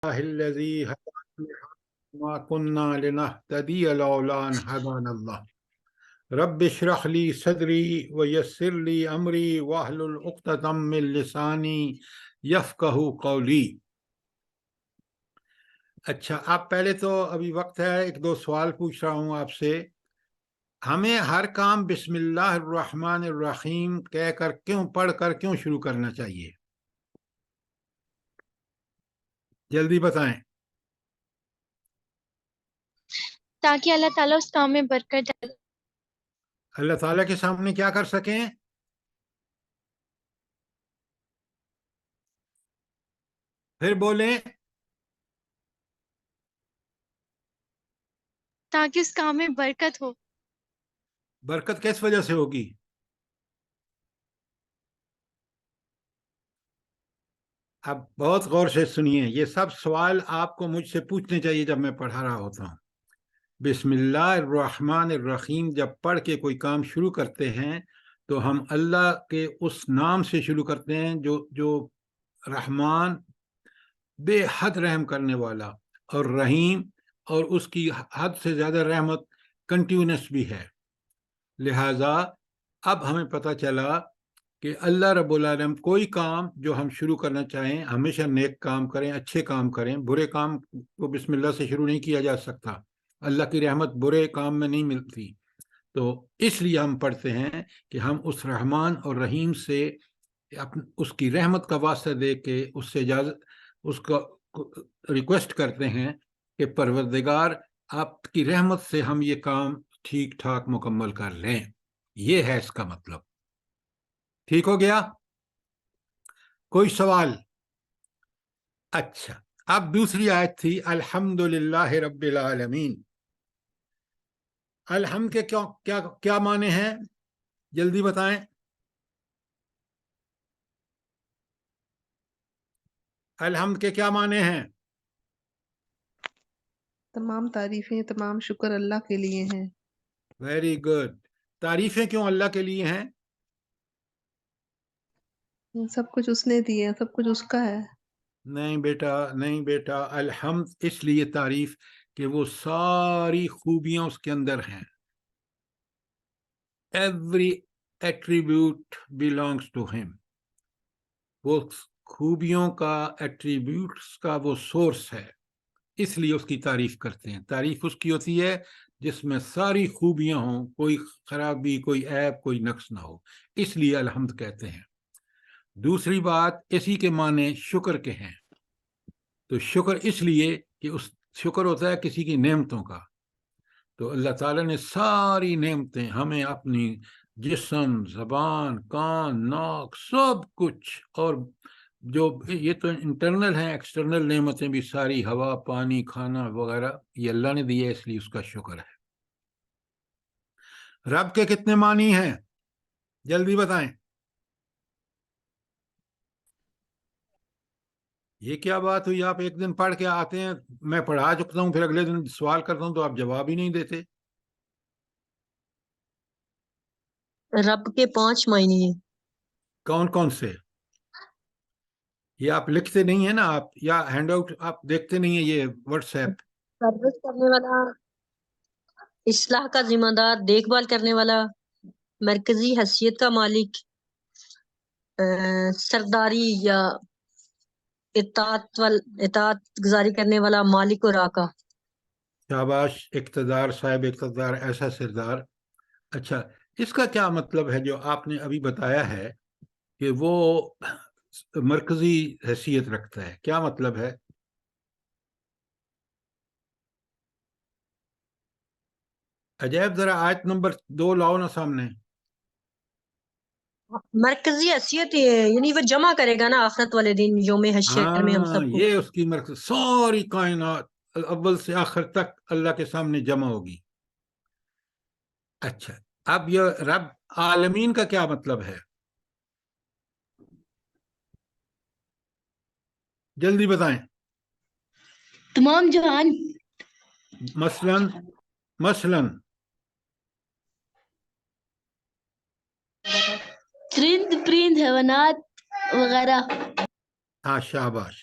الذي هدانا وما كنا لنهتدي لولا أن هدانا الله رب اشرح لي صدري ويسر لي أمري واحلل عقدة من لساني يفقهوا قولي. اچھا، اب پہلے تو ابھی وقت ہے، ایک دو سوال پوچھ رہا ہوں آپ سے. ہمیں ہر کام بسم اللہ الرحمن الرحیم کہہ کر پڑھ کر کیوں شروع کرنا چاہیے؟ جلدی بتائیں. تاکہ اللہ تعالیٰ اس کام میں برکت ڈالے. اللہ تعالیٰ کے سامنے کیا کر سکیں؟ پھر بولیں. تاکہ اس کام میں برکت ہو. برکت کس وجہ سے ہوگی؟ اب بہت غور سے سنیے، یہ سب سوال آپ کو مجھ سے پوچھنے چاہیے جب میں پڑھا رہا ہوتا ہوں. بسم اللہ الرحمن الرحیم جب پڑھ کے کوئی کام شروع کرتے ہیں تو ہم اللہ کے اس نام سے شروع کرتے ہیں جو رحمان بے حد رحم کرنے والا اور رحیم، اور اس کی حد سے زیادہ رحمت کنٹینیوس بھی ہے. لہذا اب ہمیں پتہ چلا کہ اللہ رب العالمین کوئی کام جو ہم شروع کرنا چاہیں ہمیشہ نیک کام کریں، اچھے کام کریں. برے کام کو بسم اللہ سے شروع نہیں کیا جا سکتا. اللہ کی رحمت برے کام میں نہیں ملتی. تو اس لیے ہم پڑھتے ہیں کہ ہم اس رحمان اور رحیم سے اس کی رحمت کا واسطہ دے کے اس سے اجازت، اس کا ریکویسٹ کرتے ہیں کہ پروردگار آپ کی رحمت سے ہم یہ کام ٹھیک ٹھاک مکمل کر لیں. یہ ہے اس کا مطلب. ٹھیک ہو گیا؟ کوئی سوال؟ اچھا، اب دوسری آیت تھی الحمدللہ رب العالمین. الحمد کے کیا معنی ہیں؟ جلدی بتائیں. الحمد کے کیا معنی ہیں؟ تمام تعریفیں، تمام شکر اللہ کے لیے ہیں. Very good. تعریفیں کیوں اللہ کے لیے ہیں؟ سب کچھ اس نے دیا، سب کچھ اس کا ہے. نہیں بیٹا، الحمد اس لیے تعریف کہ وہ ساری خوبیاں اس کے اندر ہیں. Every attribute belongs to him. وہ خوبیوں کا، ایٹریبیوٹس کا وہ سورس ہے، اس لیے اس کی تعریف کرتے ہیں. تعریف اس کی ہوتی ہے جس میں ساری خوبیاں ہوں، کوئی خرابی، کوئی عیب، کوئی نقص نہ ہو. اس لیے الحمد کہتے ہیں. دوسری بات، اسی کے معنی شکر کے ہیں. تو شکر اس لیے کہ اس شکر ہوتا ہے کسی کی نعمتوں کا. تو اللہ تعالیٰ نے ساری نعمتیں ہمیں، اپنی جسم، زبان، کان، ناک، سب کچھ، اور جو یہ تو انٹرنل ہیں، ایکسٹرنل نعمتیں بھی ساری، ہوا، پانی، کھانا وغیرہ، یہ اللہ نے دیا، اس لیے اس کا شکر ہے. رب کے کتنے معنی ہیں؟ جلدی بتائیں. یہ کیا بات ہوئی؟ آپ ایک دن پڑھ کے آتے ہیں، میں پڑھا چکتا ہوں، پھر اگلے دن سوال کرتا ہوں تو آپ جواب ہی نہیں دیتے. رب کے 5 معنی ہیں. کون کون سے؟ یہ آپ لکھتے نہیں ہیں نا، آپ یا ہینڈ آؤٹ آپ دیکھتے نہیں ہیں، یہ واٹس ایپ. پرورش کرنے والا، اصلاح کا ذمہ دار، دیکھ بھال کرنے والا، مرکزی حیثیت کا مالک، سرداری یا اطاعت گزاری کرنے والا، مالک و راکا. شاباش، اقتدار، صاحب اقتدار، ایسا سردار. اچھا، اس کا کیا مطلب ہے جو آپ نے ابھی بتایا ہے کہ وہ مرکزی حیثیت رکھتا ہے؟ کیا مطلب ہے؟ عجیب، ذرا آیت نمبر 2 لاؤ نا سامنے. مرکزی حیثیت یعنی وہ جمع کرے گا نا آخرت والے دن، یوم حشر میں ہم سب کو. یہ اس کی مرکز، ساری کائنات اول سے آخر تک اللہ کے سامنے جمع ہوگی. اچھا، اب یہ رب عالمین کا کیا مطلب ہے؟ جلدی بتائیں. تمام جہان. مثلاً چرند پرند حیوانات وغیرہ. ہاں، شاباش.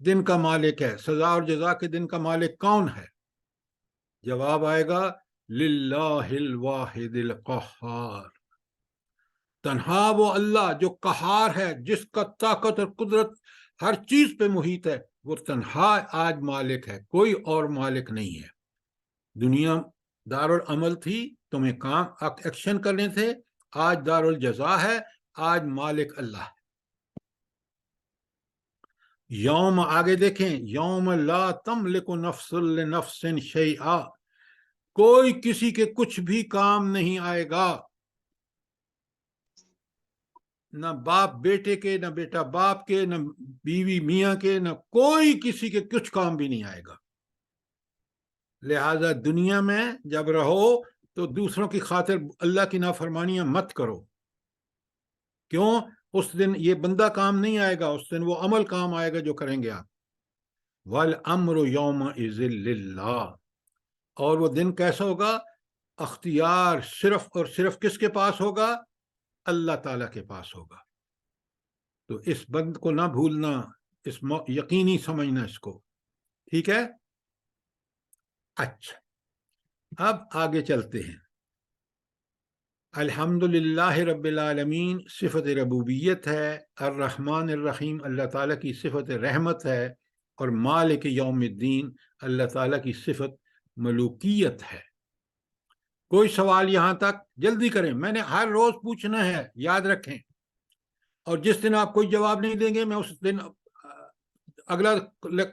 دن کا مالک ہے. سزا اور جزا کے دن کا مالک کون ہے؟ جواب آئے گا للہ الواحد القہار. تنہا وہ اللہ جو قہار ہے، جس کا طاقت اور قدرت ہر چیز پہ محیط ہے، وہ تنہا آج مالک ہے، کوئی اور مالک نہیں ہے. دنیا دارالعمل تھی، تمہیں کام ایکشن کرنے تھے، آج دارالجزا ہے، آج مالک اللہ ہے. یوم آگے دیکھیں، یوم لا تملک نفس لنفس شیئا، کوئی کسی کے کچھ بھی کام نہیں آئے گا، نہ باپ بیٹے کے، نہ بیٹا باپ کے، نہ بیوی میاں کے، نہ کوئی کسی کے کچھ کام بھی نہیں آئے گا. لہذا دنیا میں جب رہو تو دوسروں کی خاطر اللہ کی نافرمانیاں مت کرو. کیوں؟ اس دن یہ بندہ کام نہیں آئے گا، اس دن وہ عمل کام آئے گا جو کریں گے آپ. وَالْأَمْرُ يَوْمَئِذٍ لِلَّهِ، اور وہ دن کیسا ہوگا؟ اختیار صرف اور صرف کس کے پاس ہوگا؟ اللہ تعالیٰ کے پاس ہوگا. تو اس بند کو نہ بھولنا، اس یقینی سمجھنا اس کو. ٹھیک ہے؟ اچھا، اب آگے چلتے ہیں. الحمدللہ رب العالمین صفت ربوبیت ہے، الرحمن الرحیم اللہ تعالیٰ کی صفت رحمت ہے، اور مالک یوم الدین اللہ تعالیٰ کی صفت ملوکیت ہے. کوئی سوال یہاں تک؟ جلدی کریں، میں نے ہر روز پوچھنا ہے، یاد رکھیں. اور جس دن آپ کوئی جواب نہیں دیں گے، میں اس دن اگلا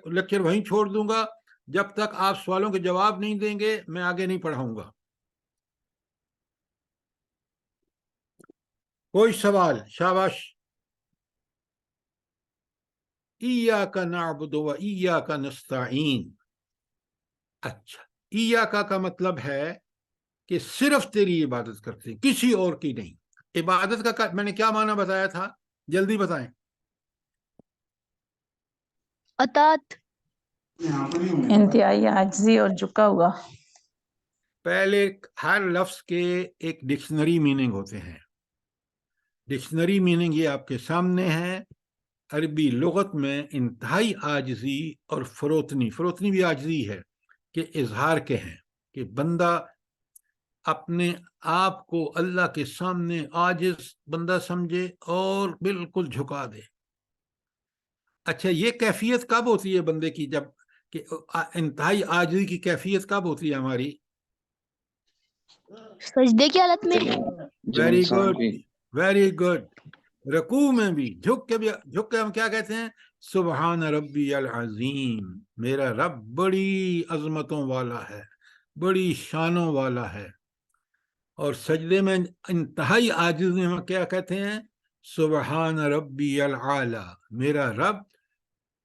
لیکچر وہیں چھوڑ دوں گا. جب تک آپ سوالوں کے جواب نہیں دیں گے میں آگے نہیں پڑھاؤں گا. کوئی سوال؟ شاباش. ایاک نعبد و ایاک نستعین. اچھا، ایاک کا مطلب ہے کہ صرف تیری عبادت کرتے ہیں، کسی اور کی نہیں. عبادت کا میں نے کیا معنی بتایا تھا؟ جلدی بتائیں. اطاعت. انتہائی عاجزی اور جھکا ہوا. پہلے ہر لفظ کے ایک ڈکشنری میننگ ہوتے ہیں. ڈکشنری میننگ یہ آپ کے سامنے ہے. عربی لغت میں انتہائی عاجزی اور فروتنی بھی عاجزی ہے کہ اظہار کے ہیں، کہ بندہ اپنے آپ کو اللہ کے سامنے عاجز بندہ سمجھے اور بالکل جھکا دے. اچھا، یہ کیفیت کب ہوتی ہے بندے کی؟ جب کہ انتہائی عاجزی کی کیفیت کب ہوتی ہے ہماری؟ سجدے کی حالت میں. Very good, very good. رکوع میں بھی جھک کے ہم کیا کہتے ہیں؟ سبحان ربی العظیم، میرا رب بڑی عظمتوں والا ہے، بڑی شانوں والا ہے. اور سجدے میں انتہائی عاجز میں ہم کیا کہتے ہیں؟ سبحان ربی العالی، میرا رب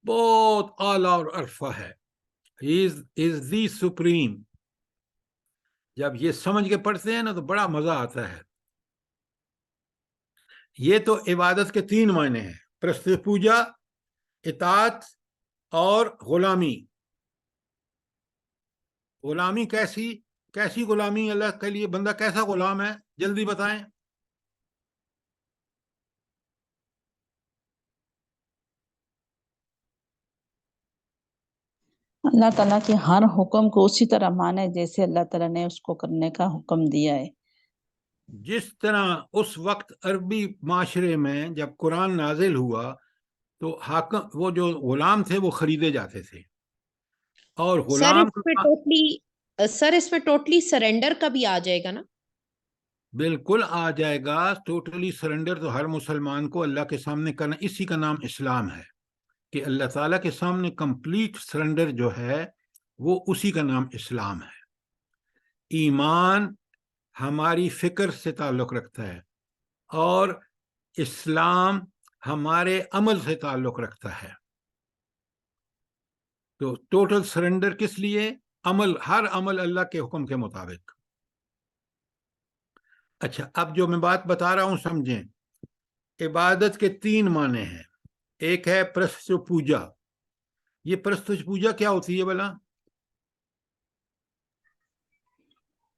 بہت اعلیٰ اور عرفہ ہے. He is the supreme. جب یہ سمجھ کے پڑھتے ہیں نا تو بڑا مزہ آتا ہے. یہ تو عبادت کے 3 معنی ہیں: پرست پوجا، اطاعت اور غلامی. غلامی کیسی غلامی؟ اللہ کے لیے بندہ کیسا غلام ہے؟ جلدی بتائیں. اللہ تعالیٰ کے ہر حکم کو اسی طرح مانے جیسے اللہ تعالیٰ نے اس کو کرنے کا حکم دیا ہے. جس طرح اس وقت عربی معاشرے میں جب قرآن نازل ہوا تو حاکم، وہ جو غلام تھے وہ خریدے جاتے تھے، اور غلام سر اس پہ ٹوٹلی سرنڈر کا بھی آ جائے گا نا؟ بالکل آ جائے گا. ٹوٹلی سرنڈر تو ہر مسلمان کو اللہ کے سامنے کرنا، اسی کا نام اسلام ہے، کہ اللہ تعالیٰ کے سامنے کمپلیٹ سرنڈر جو ہے وہ اسی کا نام اسلام ہے. ایمان ہماری فکر سے تعلق رکھتا ہے اور اسلام ہمارے عمل سے تعلق رکھتا ہے. تو ٹوٹل سرنڈر کس لیے؟ عمل، ہر عمل اللہ کے حکم کے مطابق. اچھا، اب جو میں بات بتا رہا ہوں سمجھیں. عبادت کے 3 معنی ہیں. ایک ہے پرست پوجا. یہ پرست پوجا کیا ہوتی ہے بھلا؟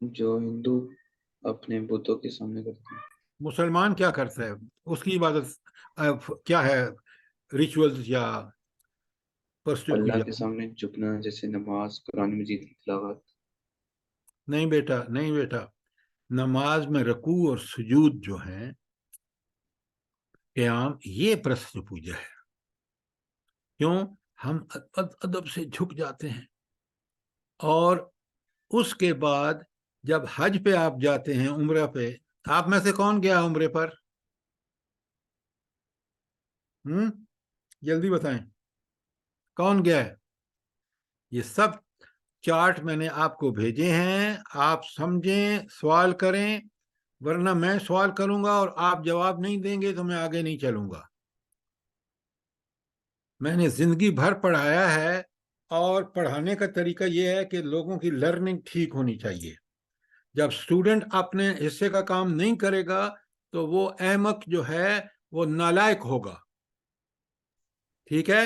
جو ہندو اپنے بتوں کے سامنے کرتے ہیں. مسلمان کیا کرتا ہے؟ اس کی عبادت کیا ہے؟ ریچولز یا پرست اللہ پوجا کے سامنے جھکنا جیسے نماز، قرآن مجید کی تلاوت؟ نہیں بیٹا، نہیں بیٹا، نماز میں رکوع اور سجود جو ہیں، قیام، یہ پرست پوجا ہے. کیوں؟ ہم ادب سے جھک جاتے ہیں. اور اس کے بعد جب حج پہ آپ جاتے ہیں، عمرہ پہ، آپ میں سے کون گیا عمرے پر؟ جلدی بتائیں، کون گیا ہے؟ یہ سب چارٹ میں نے آپ کو بھیجے ہیں، آپ سمجھیں، سوال کریں، ورنہ میں سوال کروں گا اور آپ جواب نہیں دیں گے تو میں آگے نہیں چلوں گا. میں نے زندگی بھر پڑھایا ہے، اور پڑھانے کا طریقہ یہ ہے کہ لوگوں کی لرننگ ٹھیک ہونی چاہیے. جب اسٹوڈنٹ اپنے حصے کا کام نہیں کرے گا تو وہ احمق جو ہے وہ نالائق ہوگا. ٹھیک ہے؟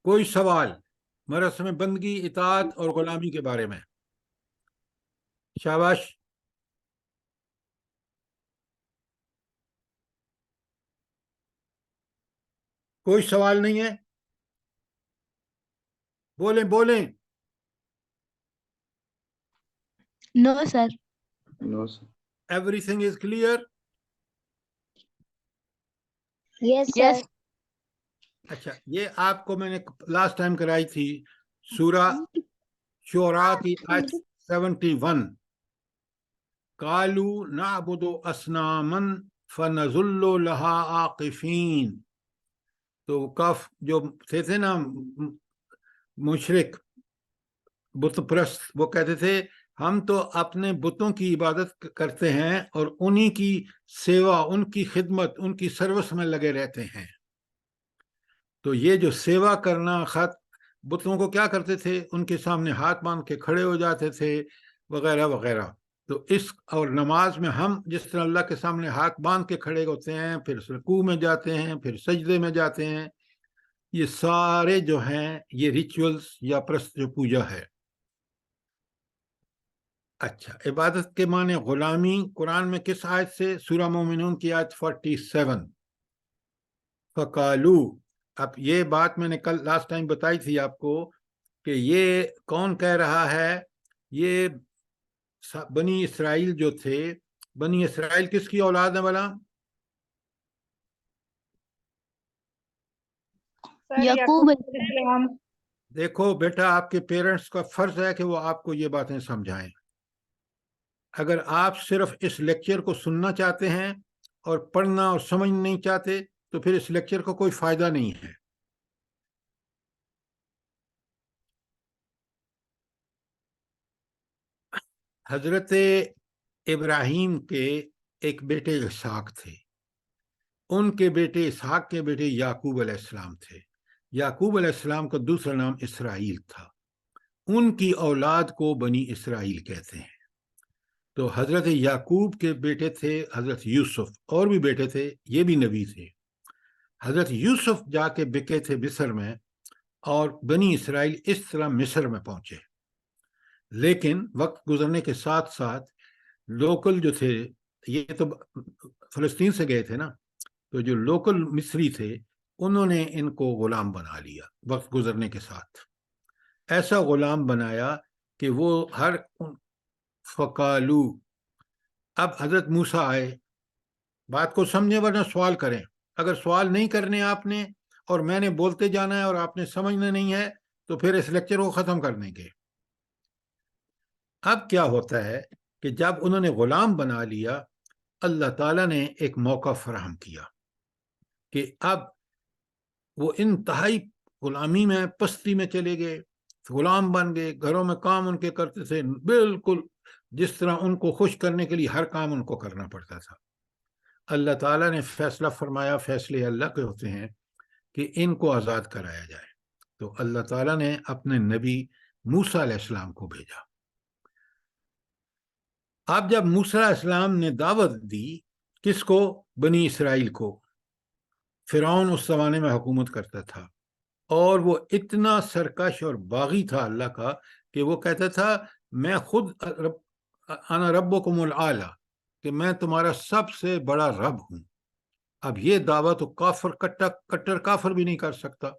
کوئی سوال مراسم بندگی، اطاعت اور غلامی کے بارے میں؟ شاباش. کوئی سوال نہیں ہے؟ بولیں بولیں. No, sir. No sir. Everything is clear? Yes, sir. اچھا، یہ آپ کو میں نے لاسٹ ٹائم کرائی تھی، سورہ شعراء کی آیت 71. قالوا نعبد اصناما فنظل لها عاکفین. تو کف جو تھے نا مشرک، بت پرست، وہ کہتے تھے ہم تو اپنے بتوں کی عبادت کرتے ہیں اور انہی کی سیوا، ان کی خدمت، ان کی سروس میں لگے رہتے ہیں. تو یہ جو سیوا کرنا، بتوں کو کیا کرتے تھے؟ ان کے سامنے ہاتھ باندھ کے کھڑے ہو جاتے تھے، وغیرہ وغیرہ. تو اور نماز میں ہم جس طرح اللہ کے سامنے ہاتھ باندھ کے کھڑے ہوتے ہیں، پھر رکوع میں جاتے ہیں، پھر سجدے میں جاتے ہیں، یہ سارے جو ہیں یہ ریچولز یا پرست پوجا ہے. اچھا، عبادت کے معنی غلامی قرآن میں کس آیت سے؟ سورہ مومنون کی آیت 47. فقالو. اب یہ بات میں نے کل لاسٹ ٹائم بتائی تھی آپ کو کہ یہ کون کہہ رہا ہے؟ یہ بنی اسرائیل جو تھے. بنی اسرائیل کس کی اولاد ہے بلا؟ یعقوب. دیکھو بیٹا، آپ کے پیرنٹس کا فرض ہے کہ وہ آپ کو یہ باتیں سمجھائیں. اگر آپ صرف اس لیکچر کو سننا چاہتے ہیں اور پڑھنا اور سمجھنا نہیں چاہتے تو پھر اس لیکچر کا کوئی فائدہ نہیں ہے. حضرت ابراہیم کے ایک بیٹے اسحاق تھے. ان کے بیٹے اسحاق کے بیٹے یعقوب علیہ السلام تھے. یعقوب علیہ السلام کا دوسرا نام اسرائیل تھا. ان کی اولاد کو بنی اسرائیل کہتے ہیں. تو حضرت یعقوب کے بیٹے تھے حضرت یوسف، اور بھی بیٹے تھے، یہ بھی نبی تھے. حضرت یوسف جا کے بکے تھے مصر میں، اور بنی اسرائیل اس طرح مصر میں پہنچے. لیکن وقت گزرنے کے ساتھ ساتھ لوکل جو تھے، یہ تو فلسطین سے گئے تھے نا، تو جو لوکل مصری تھے انہوں نے ان کو غلام بنا لیا. وقت گزرنے کے ساتھ ایسا غلام بنایا کہ وہ ہر فقالو. اب حضرت موسیٰ آئے، بات کو سمجھیں ورنہ سوال کریں. اگر سوال نہیں کرنے آپ نے اور میں نے بولتے جانا ہے اور آپ نے سمجھنا نہیں ہے تو پھر اس لیکچر کو ختم کر دیں گے. اب کیا ہوتا ہے کہ جب انہوں نے غلام بنا لیا، اللہ تعالیٰ نے ایک موقع فراہم کیا کہ اب وہ انتہائی غلامی میں، پستی میں چلے گئے، غلام بن گئے. گھروں میں کام ان کے کرتے تھے، بالکل جس طرح ان کو خوش کرنے کے لیے ہر کام ان کو کرنا پڑتا تھا. اللہ تعالیٰ نے فیصلہ فرمایا، فیصلے اللہ کے ہوتے ہیں، کہ ان کو آزاد کرایا جائے. تو اللہ تعالیٰ نے اپنے نبی موسیٰ علیہ السلام کو بھیجا. اب جب موسیٰ علیہ السلام نے دعوت دی، کس کو؟ بنی اسرائیل کو. فرعون اس زمانے میں حکومت کرتا تھا، اور وہ اتنا سرکش اور باغی تھا اللہ کا کہ وہ کہتا تھا میں خود انا ربکم الاعلی، کہ میں تمہارا سب سے بڑا رب ہوں. اب یہ دعویٰ تو کافر کٹر کافر بھی نہیں کر سکتا.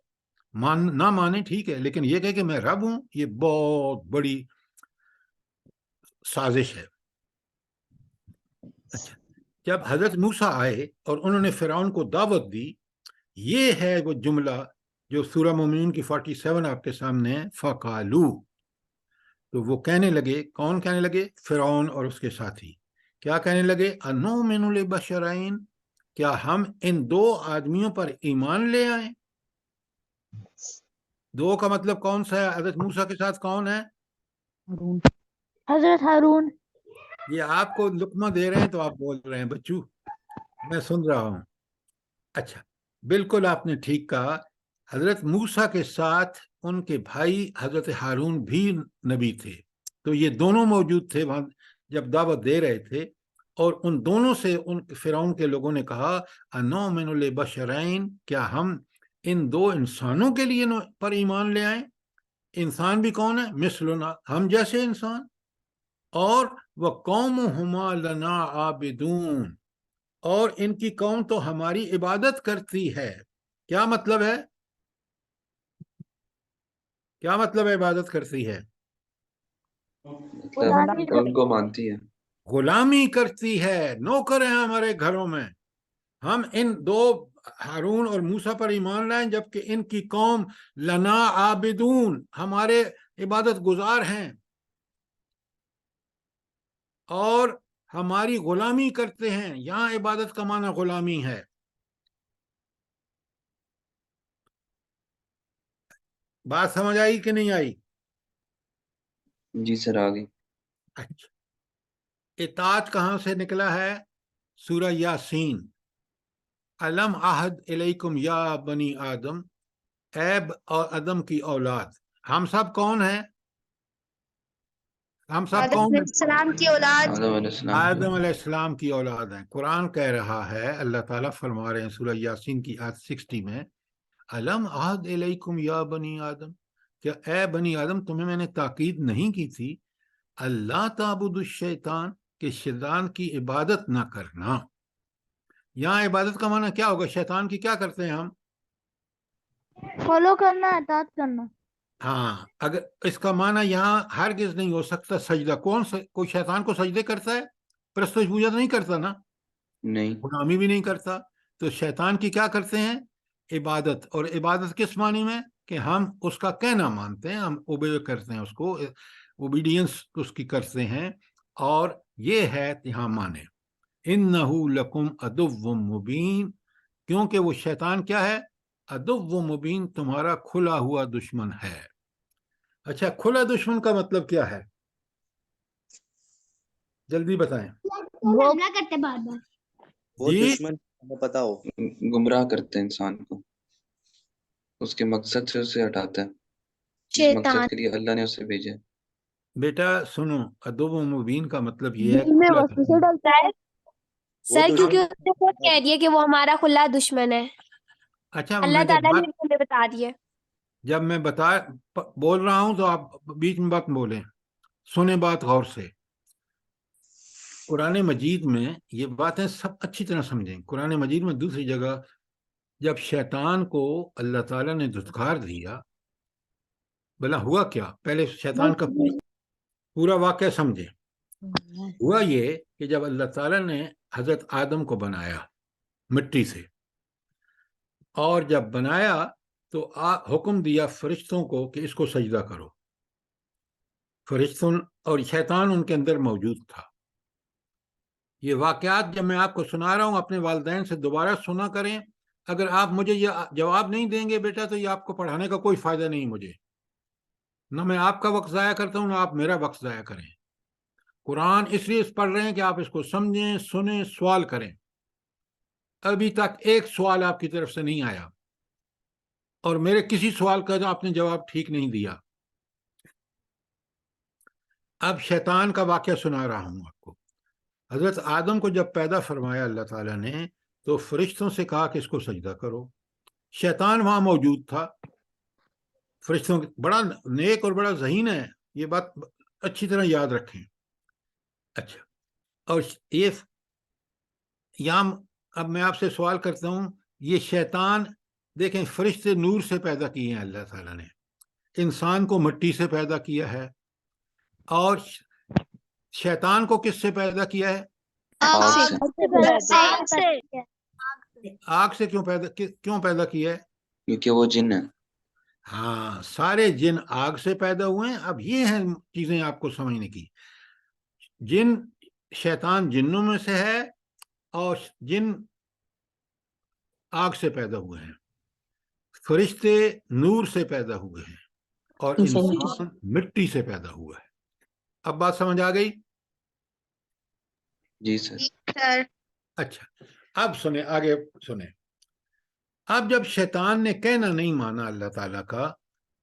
نہ مانے ٹھیک ہے، لیکن یہ کہ میں رب ہوں، یہ بہت بڑی سازش ہے. اچھا، جب حضرت موسیٰ آئے اور انہوں نے فرعون کو دعوت دی، یہ ہے وہ جملہ جو سورہ مومنون کی 47 آپ کے سامنے ہے. فقالو، تو وہ کہنے لگے، کون کہنے لگے؟ فرعون اور اس کے ساتھی. کیا کہنے لگے؟ انؤمن لبشرین، کیا ہم ان دو آدمیوں پر ایمان لے آئیں؟ دو کا مطلب کون سا ہے؟ حضرت موسیٰ کے ساتھ کون ہے؟ حضرت ہارون. یہ آپ کو لقمہ دے رہے ہیں تو آپ بول رہے ہیں بچو، میں سن رہا ہوں. اچھا، بالکل آپ نے ٹھیک کہا. حضرت موسیٰ کے ساتھ ان کے بھائی حضرت ہارون بھی نبی تھے، تو یہ دونوں موجود تھے وہاں جب دعوت دے رہے تھے. اور ان دونوں سے ان فرعون کے لوگوں نے کہا انؤمن لبشرین، کیا ہم ان دو انسانوں کے لیے پر ایمان لے آئیں؟ انسان بھی کون ہے؟ مثلنا، ہم جیسے انسان. اور وَقَوْمُهُمَا لَنَا عَابِدُونَ، اور ان کی قوم تو ہماری عبادت کرتی ہے. کیا مطلب ہے؟ کیا مطلب ہے عبادت کرتی ہے؟ مطلب ان کو مانتی ہے، غلامی کرتی ہے، نوکر ہیں ہمارے گھروں میں. ہم ان دو ہارون اور موسیٰ پر ایمان لائیں جبکہ ان کی قوم لنا عابدون، ہمارے عبادت گزار ہیں اور ہماری غلامی کرتے ہیں. یہاں عبادت کا معنی غلامی ہے. بات سمجھ آئی کہ نہیں آئی؟ جی سر آ گئی. اچھا، اطاعت کہاں سے نکلا ہے؟ سورہ یاسین. الم عہد الیکم یا بنی آدم، اے اور آدم کی اولاد. ہم سب کون ہیں؟ ہم سب کون ہیں؟ السلام کی اولاد. آدم علیہ السلام کی آدم علیہ السلام کی اولاد ہیں. قرآن کہہ رہا ہے، اللہ تعالیٰ فرما رہے ہیں سورہ یاسین کی آیت 60 میں، الم عہد الیکم یا بنی آدم، کیا اے بنی آدم تمہیں میں نے تاکید نہیں کی تھی اللہ تعبدوا الشیطان، کہ شیطان کی عبادت نہ کرنا. یہاں عبادت کا معنی کیا ہوگا؟ شیطان کی کیا کرتے ہیں ہم؟ فالو کرنا، اطاعت کرنا. ہاں، اگر اس کا معنی یہاں ہرگز نہیں ہو سکتا سجدہ. کوئی شیطان کو سجدے کرتا ہے؟ پرستش پوجا تو نہیں کرتا نا، نہیں. غلامی بھی نہیں کرتا. تو شیطان کی کیا کرتے ہیں؟ عبادت. اور عبادت کس معنی میں؟ کہ ہم اس کا کہنا مانتے ہیں، ہم اوبے کرتے ہیں، اس کو اوبیڈینس اس کی کرتے ہیں. اور یہ ہے یہاں معنی انہو لکم عدو مبین، کیونکہ وہ شیطان کیا ہے؟ عدو مبین، تمہارا کھلا ہوا دشمن ہے. اچھا، کھلا دشمن کا مطلب کیا ہے؟ جلدی بتائیں. وہ حملہ کرتے بار بار. وہ جی، دشمن ہمیں پتا ہو. گمراہ کرتے ہیں انسان کو، اس کے مقصد سے اسے ہٹاتا ہے، جس شیطان. مقصد کے لیے اللہ نے اسے بھیجا ہے. بیٹا سنو، عدو مبین کا مطلب یہ ہے دل میں کھلا وسوسے ڈالتا ہے وہ سر، دشمن کیونکہ اس نے خود کہہ دیا کہ وہ ہمارا کھلا دشمن ہے. اچھا، اللہ میں تعالیٰ نے ہمیں بتا دیا. جب میں بول رہا ہوں تو آپ بیچ میں بات بولیں، سنیں بات غور سے. قرآن مجید میں یہ باتیں سب اچھی طرح سمجھیں. قرآن مجید میں دوسری جگہ جب شیطان کو اللہ تعالیٰ نے دھتکار دیا، بلا ہوا کیا؟ پہلے شیطان کا پورا واقعہ سمجھیں. ہوا یہ کہ جب اللہ تعالیٰ نے حضرت آدم کو بنایا مٹی سے، اور جب بنایا تو حکم دیا فرشتوں کو کہ اس کو سجدہ کرو. فرشتوں اور شیطان ان کے اندر موجود تھا. یہ واقعات جب میں آپ کو سنا رہا ہوں اپنے والدین سے دوبارہ سنا کریں. اگر آپ مجھے یہ جواب نہیں دیں گے بیٹا تو یہ آپ کو پڑھانے کا کوئی فائدہ نہیں. مجھے نہ میں آپ کا وقت ضائع کرتا ہوں، نہ آپ میرا وقت ضائع کریں. قرآن اس لیے پڑھ رہے ہیں کہ آپ اس کو سمجھیں، سنیں، سوال کریں. ابھی تک ایک سوال آپ کی طرف سے نہیں آیا، اور میرے کسی سوال کا آپ نے جواب ٹھیک نہیں دیا. اب شیطان کا واقعہ سنا رہا ہوں آپ کو. حضرت آدم کو جب پیدا فرمایا اللہ تعالیٰ نے تو فرشتوں سے کہا کہ اس کو سجدہ کرو. شیطان وہاں موجود تھا. فرشتوں بڑا نیک اور بڑا ذہین ہے، یہ بات اچھی طرح یاد رکھیں. اچھا، اور یہ یہاں اب میں آپ سے سوال کرتا ہوں، یہ شیطان دیکھیں، فرشتے نور سے پیدا کیے ہیں اللہ تعالیٰ نے، انسان کو مٹی سے پیدا کیا ہے، اور شیطان کو کس سے پیدا کیا ہے؟ آگ سے کیوں پیدا کیا ہے؟ کیونکہ وہ جن ہے. ہاں، سارے جن آگ سے پیدا ہوئے ہیں. اب یہ ہیں چیزیں آپ کو سمجھنے کی. جن، شیطان جنوں میں سے ہے، اور جن آگ سے پیدا ہوئے ہیں. فرشتے نور سے پیدا ہوئے ہیں، اور انسان مٹی سے پیدا ہوا ہے. اب بات سمجھ آ گئی؟ جی سر. اچھا، اب سنیں، آگے سنیں. اب جب شیطان نے کہنا نہیں مانا اللہ تعالیٰ کا،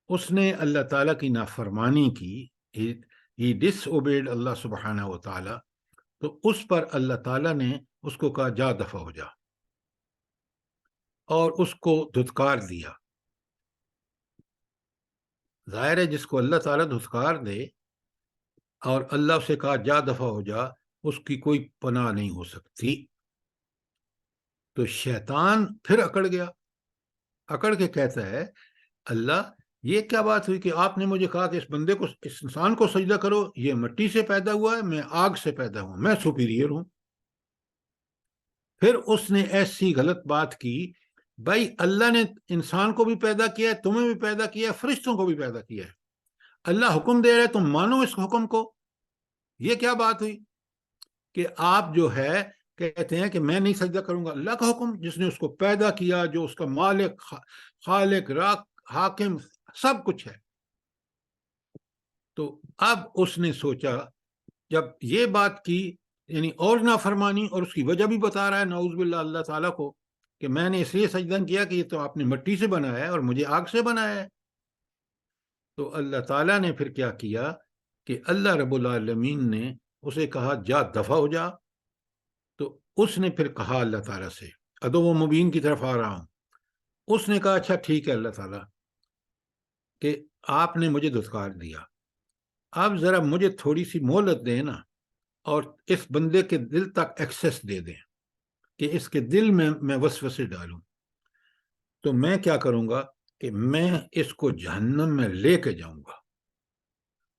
اس نے اللہ تعالیٰ کی نافرمانی کی، he disobeyed اللہ سبحانہ و تعالیٰ، تو اس پر اللہ تعالیٰ نے اس کو کہا جا دفع ہو جا، اور اس کو دھتکار دیا. ظاہر ہے جس کو اللہ تعالیٰ دھتکار دے اور اللہ سے کہا جا دفع ہو جا، اس کی کوئی پناہ نہیں ہو سکتی. تو شیطان پھر اکڑ گیا، اکڑ کے کہتا ہے اللہ یہ کیا بات ہوئی کہ آپ نے مجھے کہا کہ اس بندے کو، اس انسان کو سجدہ کرو، یہ مٹی سے پیدا ہوا ہے، میں آگ سے پیدا ہوں، میں سپیریئر ہوں. پھر اس نے ایسی غلط بات کی، بھائی اللہ نے انسان کو بھی پیدا کیا ہے، تمہیں بھی پیدا کیا ہے، فرشتوں کو بھی پیدا کیا ہے. اللہ حکم دے رہے تم مانو اس حکم کو. یہ کیا بات ہوئی کہ آپ جو ہے کہتے ہیں کہ میں نہیں سجدہ کروں گا؟ اللہ کا حکم، جس نے اس کو پیدا کیا، جو اس کا مالک، خالق، حاکم، سب کچھ ہے. تو اب اس نے سوچا، جب یہ بات کی، یعنی اور نافرمانی، اور اس کی وجہ بھی بتا رہا ہے نعوذ باللہ اللہ تعالیٰ کو، کہ میں نے اس لیے سجدہ کیا کہ یہ تو آپ نے مٹی سے بنایا ہے اور مجھے آگ سے بنایا ہے. تو اللہ تعالیٰ نے پھر کیا کیا کہ اللہ رب العالمین نے اسے کہا جا دفع ہو جا. تو اس نے پھر کہا اللہ تعالیٰ سے، عدو مبین کی طرف آ رہا ہوں، اس نے کہا اچھا ٹھیک ہے اللہ تعالیٰ کہ آپ نے مجھے دھتکار دیا، اب ذرا مجھے تھوڑی سی مہلت دیں نا، اور اس بندے کے دل تک ایکسیس دے دیں، کہ اس کے دل میں وسوسے ڈالوں. تو میں کیا کروں گا کہ میں اس کو جہنم میں لے کے جاؤں گا.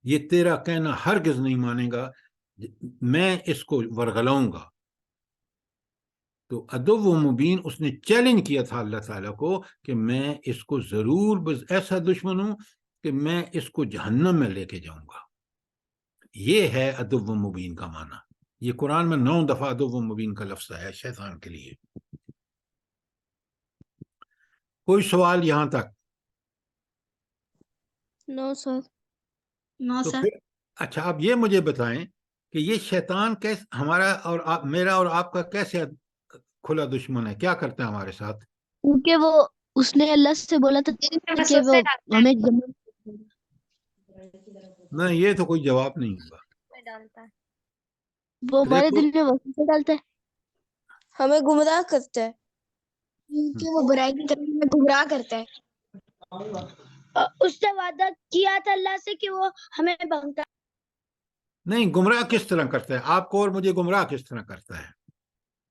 یہ تیرا کہنا ہرگز نہیں مانے گا، میں اس کو ورغلاؤں گا. تو عدو و مبین اس نے چیلنج کیا تھا اللہ تعالیٰ کو کہ میں اس کو ضرور بس ایسا دشمن ہوں کہ میں اس کو جہنم میں لے کے جاؤں گا. یہ ہے عدو و مبین کا معنی. یہ قرآن میں 9 دفعہ عدو و مبین کا لفظ ہے شیطان کے لیے. کوئی سوال یہاں تک؟ نو سر. نو تو سر. پھر اچھا، اب یہ مجھے بتائیں کہ یہ شیطان کیسے ہمارا اور میرا اور آپ کا کیسے کھلا دشمن ہے؟ کیا کرتا ہے ہمارے ساتھ؟ کیونکہ وہ، اس نے اللہ سے بولا تھا کہ وہ ہمیں نہیں، یہ تو کوئی جواب نہیں ہوگا. ڈالتا ہے، وہ ہمارے دیکھو، دل میں وسوسے ڈالتا ہے، ہمیں گمراہ کرتا ہے، کیونکہ وہ برائی کی طرف میں گمراہ کرتا ہے. اس نے وعدہ کیا تھا اللہ سے کہ وہ ہمیں بخشتا ہے. نہیں، گمراہ کس طرح کرتا ہے آپ کو اور مجھے؟ گمراہ کس طرح کرتا ہے؟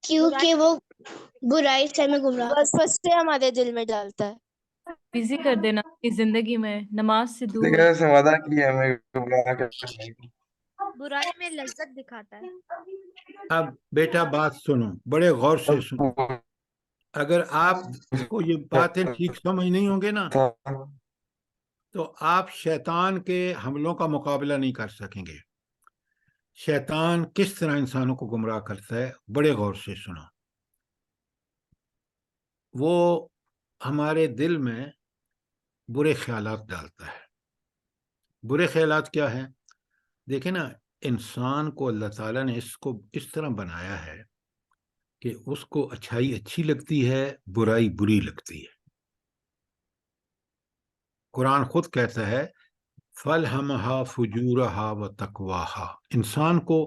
کیونکہ وہ برائی سے ہمیں گمراہ وسوسے ہمارے دل میں ڈالتا ہے. بزی کر دینا اپنی زندگی میں، نماز سے دور. سے وعدہ کیا ہمیں گمراہ کرنے کی. برائی میں لذت دکھاتا ہے. اب بیٹا بات سنو، بڑے غور سے سنو. اگر آپ کو یہ باتیں ٹھیک سمجھ نہیں ہوں گے نا، تو آپ شیطان کے حملوں کا مقابلہ نہیں کر سکیں گے. شیطان کس طرح انسانوں کو گمراہ کرتا ہے، بڑے غور سے سنو. وہ ہمارے دل میں برے خیالات ڈالتا ہے. برے خیالات کیا ہیں؟ دیکھیں نا، انسان کو اللہ تعالیٰ نے اس کو اس طرح بنایا ہے کہ اس کو اچھائی اچھی لگتی ہے، برائی بری لگتی ہے. قرآن خود کہتا ہے فَالْهَمَهَا فُجُورَهَا وَتَقْوَاهَا. انسان کو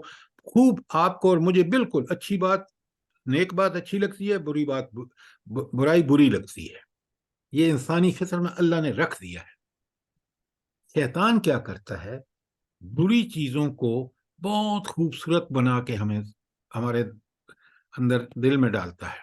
خوب، آپ کو اور مجھے بالکل اچھی بات، نیک بات اچھی لگتی ہے، برائی بری لگتی ہے. یہ انسانی فطر میں اللہ نے رکھ دیا ہے. شیطان کیا کرتا ہے؟ بری چیزوں کو بہت خوبصورت بنا کے ہمیں، ہمارے اندر دل میں ڈالتا ہے.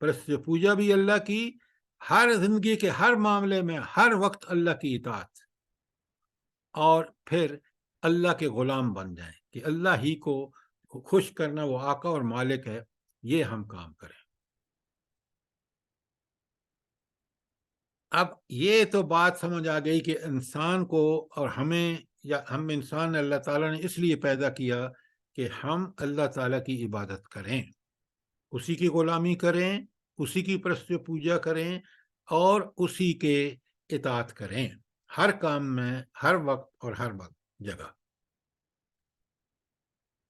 پرست پوجا بھی اللہ کی، ہر زندگی کے ہر معاملے میں ہر وقت اللہ کی اطاعت، اور پھر اللہ کے غلام بن جائیں کہ اللہ ہی کو خوش کرنا وہ آقا اور مالک ہے، یہ ہم کام کریں۔ اب یہ تو بات سمجھ آ گئی کہ انسان کو اور ہمیں، یا ہم انسان اللہ تعالیٰ نے اس لیے پیدا کیا کہ ہم اللہ تعالیٰ کی عبادت کریں، اسی کی غلامی کریں، اسی کی پرست پوجا کریں اور اسی کے اطاعت کریں ہر کام میں، ہر وقت اور ہر جگہ۔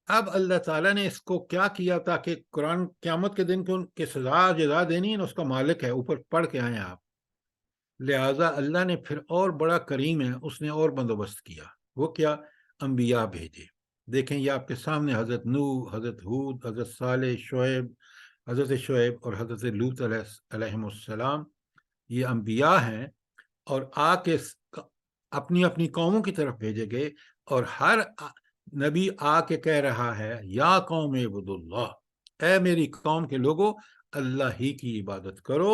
اب اللہ تعالیٰ نے اس کو کیا کیا تاکہ قرآن قیامت کے دن کے سزا جزا دینی ہے، اس کا مالک ہے، اوپر پڑھ کے آئیں آپ۔ لہٰذا اللہ نے پھر اور بڑا کریم ہے، اس نے اور بندوبست کیا۔ وہ کیا؟ انبیاء بھیجے۔ دیکھیں یہ آپ کے سامنے حضرت نوح، حضرت ہود، حضرت صالح، حضرت شعیب اور حضرت لوط علیہم السلام، یہ انبیاء ہیں، اور آ کے اپنی اپنی قوموں کی طرف بھیجے گئے، اور ہر نبی آ کے کہہ رہا ہے یا قوم اعبدوا اللہ، اے میری قوم کے لوگوں اللہ ہی کی عبادت کرو،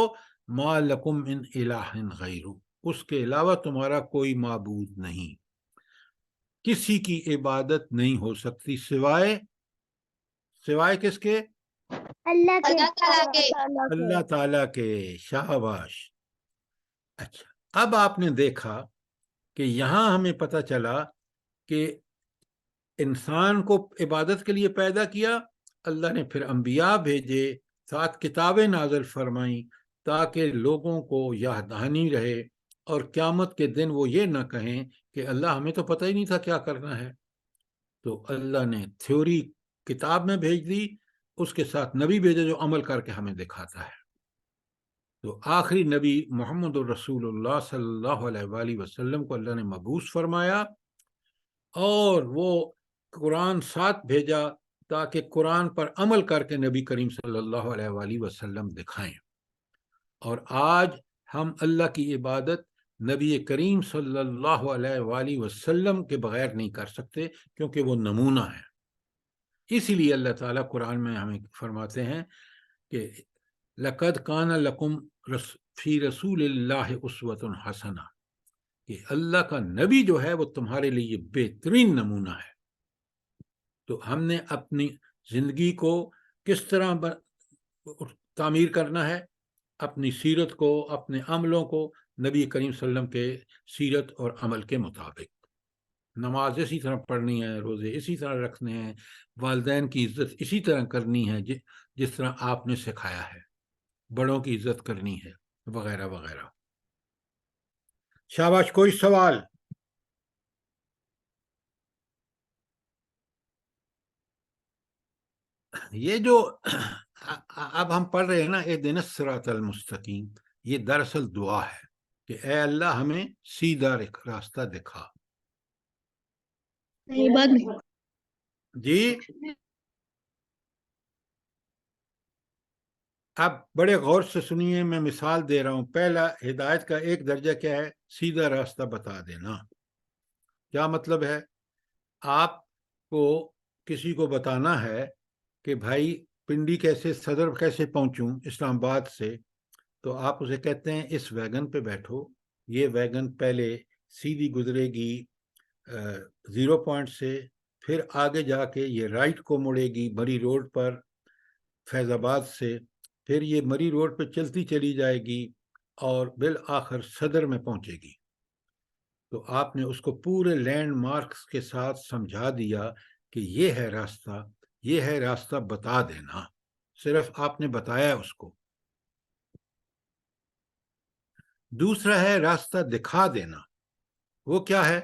ما لکم من الہ غیرہ، اس کے علاوہ تمہارا کوئی معبود نہیں، کسی کی عبادت نہیں ہو سکتی سوائے کس کے؟ اللہ تعالیٰ کے۔ شاباش۔ اچھا، اب آپ نے دیکھا کہ یہاں ہمیں پتہ چلا کہ انسان کو عبادت کے لیے پیدا کیا، اللہ نے پھر انبیاء بھیجے، ساتھ کتابیں نازل فرمائیں تاکہ لوگوں کو یاد دہانی رہے، اور قیامت کے دن وہ یہ نہ کہیں کہ اللہ ہمیں تو پتہ ہی نہیں تھا کیا کرنا ہے۔ تو اللہ نے تھیوری کتاب میں بھیج دی، اس کے ساتھ نبی بھیجا جو عمل کر کے ہمیں دکھاتا ہے۔ تو آخری نبی محمد الرسول اللہ صلی اللہ علیہ وآلہ وسلم کو اللہ نے مبعوث فرمایا، اور وہ قرآن ساتھ بھیجا تاکہ قرآن پر عمل کر کے نبی کریم صلی اللہ علیہ وآلہ وسلم دکھائیں۔ اور آج ہم اللہ کی عبادت نبی کریم صلی اللہ علیہ وآلہ وسلم کے بغیر نہیں کر سکتے، کیونکہ وہ نمونہ ہے۔ اسی لیے اللہ تعالیٰ قرآن میں ہمیں فرماتے ہیں کہ لَقَدْ كَانَ لَكُمْ فِي رَسُولِ اللَّهِ أُسْوَةٌ حَسَنَةٌ، کہ اللہ کا نبی جو ہے وہ تمہارے لیے بہترین نمونہ ہے۔ تو ہم نے اپنی زندگی کو کس طرح تعمیر کرنا ہے؟ اپنی سیرت کو، اپنے عملوں کو نبی کریم صلی اللہ علیہ وسلم کے سیرت اور عمل کے مطابق۔ نماز اسی طرح پڑھنی ہے، روزے اسی طرح رکھنے ہیں، والدین کی عزت اسی طرح کرنی ہے جس طرح آپ نے سکھایا ہے، بڑوں کی عزت کرنی ہے، وغیرہ وغیرہ۔ شاباش، کوئی سوال؟ یہ جو اب ہم پڑھ رہے ہیں نا اہدنا الصراط المستقیم، یہ دراصل دعا ہے کہ اے اللہ ہمیں سیدھا راستہ دکھا۔ جی اب بڑے غور سے سنیے، میں مثال دے رہا ہوں۔ پہلا، ہدایت کا ایک درجہ کیا ہے؟ سیدھا راستہ بتا دینا۔ کیا مطلب ہے؟ آپ کو کسی کو بتانا ہے کہ بھائی پنڈی کیسے، صدر کیسے پہنچوں اسلام آباد سے، تو آپ اسے کہتے ہیں اس ویگن پہ بیٹھو، یہ ویگن پہلے سیدھی گزرے گی 0 پوائنٹ سے، پھر آگے جا کے یہ رائٹ کو مڑے گی مری روڈ پر فیض آباد سے، پھر یہ مری روڈ پہ چلتی چلی جائے گی اور بالآخر صدر میں پہنچے گی۔ تو آپ نے اس کو پورے لینڈ مارکس کے ساتھ سمجھا دیا کہ یہ ہے راستہ، یہ ہے راستہ، بتا دینا، صرف آپ نے بتایا اس کو۔ دوسرا ہے راستہ دکھا دینا۔ وہ کیا ہے؟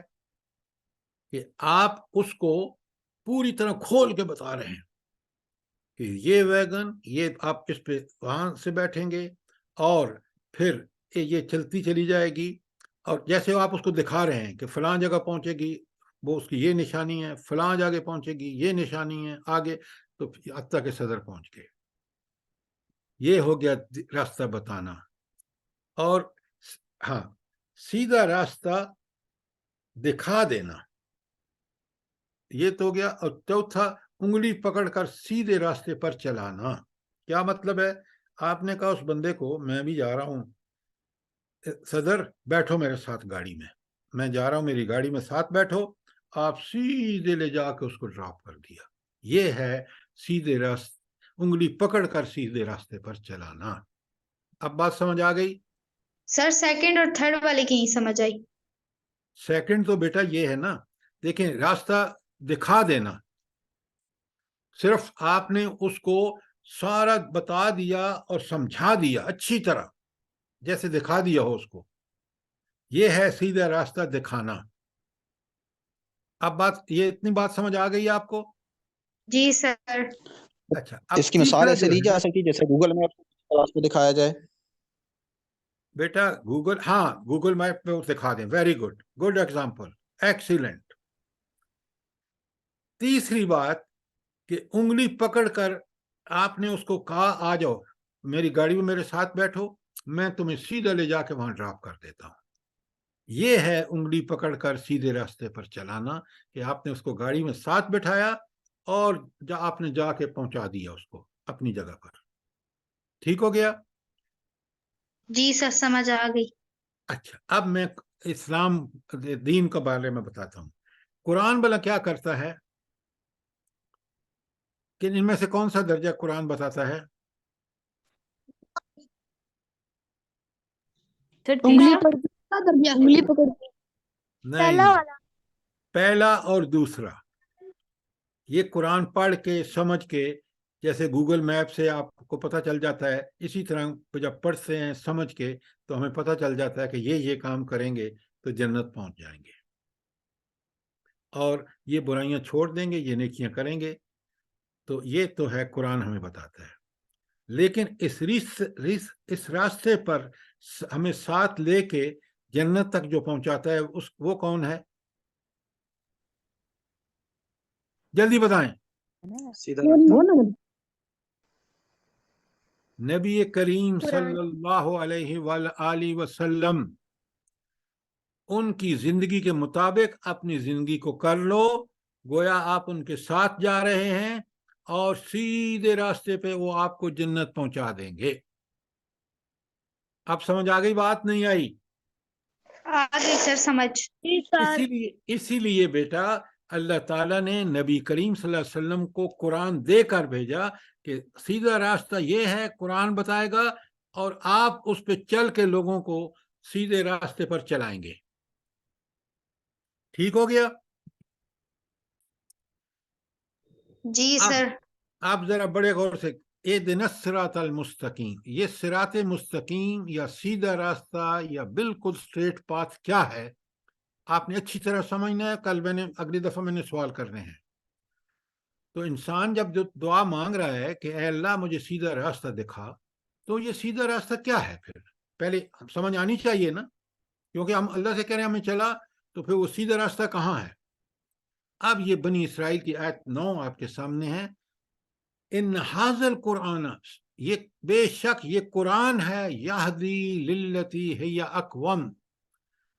کہ آپ اس کو پوری طرح کھول کے بتا رہے ہیں کہ یہ ویگن، یہ آپ اس پہ وہاں سے بیٹھیں گے اور پھر یہ چلتی چلی جائے گی، اور جیسے آپ اس کو دکھا رہے ہیں کہ فلاں جگہ پہنچے گی، وہ اس کی یہ نشانی ہے، فلاں جگہ پہنچے گی یہ نشانی ہے، آگے تو حتیٰ کہ صدر پہنچ گئے۔ یہ ہو گیا راستہ بتانا۔ اور ہاں، سیدھا راستہ دکھا دینا، یہ تو ہو گیا۔ اور چوتھا، انگلی پکڑ کر سیدھے راستے پر چلانا۔ کیا مطلب ہے؟ آپ نے کہا اس بندے کو میں بھی جا رہا ہوں صدر بیٹھو میرے ساتھ گاڑی میں جا رہا ہوں میری گاڑی میں ساتھ بیٹھو، آپ سیدھے لے جا کے اس کو ڈراپ کر دیا. یہ ہے سیدھے راستے، انگلی پکڑ کر سیدھے راستے پر چلانا. اب بات سمجھ آ گئی؟ سر سیکنڈ اور تھرڈ والے کی سمجھ آئی. سیکنڈ تو بیٹا یہ ہے نا، دیکھیں راستہ دکھا دینا، صرف آپ نے اس کو سارا بتا دیا اور سمجھا دیا اچھی طرح جیسے دکھا دیا ہو اس کو، یہ ہے سیدھا راستہ دکھانا. اب یہ اتنی بات سمجھ آ گئی آپ کو؟ جی سر. اچھا، اب اس کی مثال ایسے دی جا ہے سکتی جیسے گوگل میپ راستہ دکھایا جائے. بیٹا گوگل میپ پہ دکھا دیں. Very good example, excellent. تیسری بات کہ انگلی پکڑ کر آپ نے اس کو کہا آ جاؤ میری گاڑی میں میرے ساتھ بیٹھو، میں تمہیں سیدھا لے جا کے وہاں ڈراپ کر دیتا ہوں. یہ ہے انگلی پکڑ کر سیدھے راستے پر چلانا، کہ آپ نے اس کو گاڑی میں ساتھ بٹھایا اور آپ نے جا کے پہنچا دیا اس کو اپنی جگہ پر. ٹھیک ہو گیا؟ جی سر سمجھ آ گئی. اچھا، اب میں اسلام دین کے بارے میں بتاتا ہوں. قرآن بھلا کیا کرتا ہے کہ ان میں سے کون سا درجہ قرآن بتاتا ہے؟ انگلی پکڑ نہیں، پہلا اور دوسرا. یہ قرآن پڑھ کے سمجھ کے، جیسے گوگل میپ سے آپ کو پتہ چل جاتا ہے، اسی طرح جب پڑھتے ہیں سمجھ کے تو ہمیں پتہ چل جاتا ہے کہ یہ کام کریں گے تو جنت پہنچ جائیں گے، اور یہ برائیاں چھوڑ دیں گے، یہ نیکیاں کریں گے. تو یہ تو ہے قرآن ہمیں بتاتا ہے. لیکن اس راستے پر ہمیں ساتھ لے کے جنت تک جو پہنچاتا ہے وہ کون ہے؟ جلدی بتائیں. نبی کریم صلی اللہ علیہ وآلہ وسلم. ان کی زندگی کے مطابق اپنی زندگی کو کر لو، گویا آپ ان کے ساتھ جا رہے ہیں اور سیدھے راستے پہ وہ آپ کو جنت پہنچا دیں گے. اب سمجھ آ گئی بات؟ نہیں آئی؟ آگے سر سمجھ. اسی لیے بیٹا اللہ تعالیٰ نے نبی کریم صلی اللہ علیہ وسلم کو قرآن دے کر بھیجا کہ سیدھا راستہ یہ ہے، قرآن بتائے گا اور آپ اس پہ چل کے لوگوں کو سیدھے راستے پر چلائیں گے. ٹھیک ہو گیا؟ جی سر. آپ ذرا بڑے غور سے، اہدنا الصراط المستقیم، یہ صراط مستقیم یا سیدھا راستہ یا بالکل اسٹریٹ پاتھ کیا ہے آپ نے اچھی طرح سمجھنا ہے. اگلی دفعہ میں نے سوال کرنے ہیں. تو انسان جب جو دعا مانگ رہا ہے کہ اے اللہ مجھے سیدھا راستہ دکھا، تو یہ سیدھا راستہ کیا ہے؟ پھر پہلے سمجھ آنی چاہیے نا، کیونکہ ہم اللہ سے کہہ رہے ہیں ہمیں چلا، تو پھر وہ سیدھا راستہ کہاں ہے؟ اب یہ بنی اسرائیل کی آیت 9 آپ کے سامنے ہے. ان ھذا القرآن، یہ بے شک یہ قرآن ہے، یہدی للتی ہی اقوم،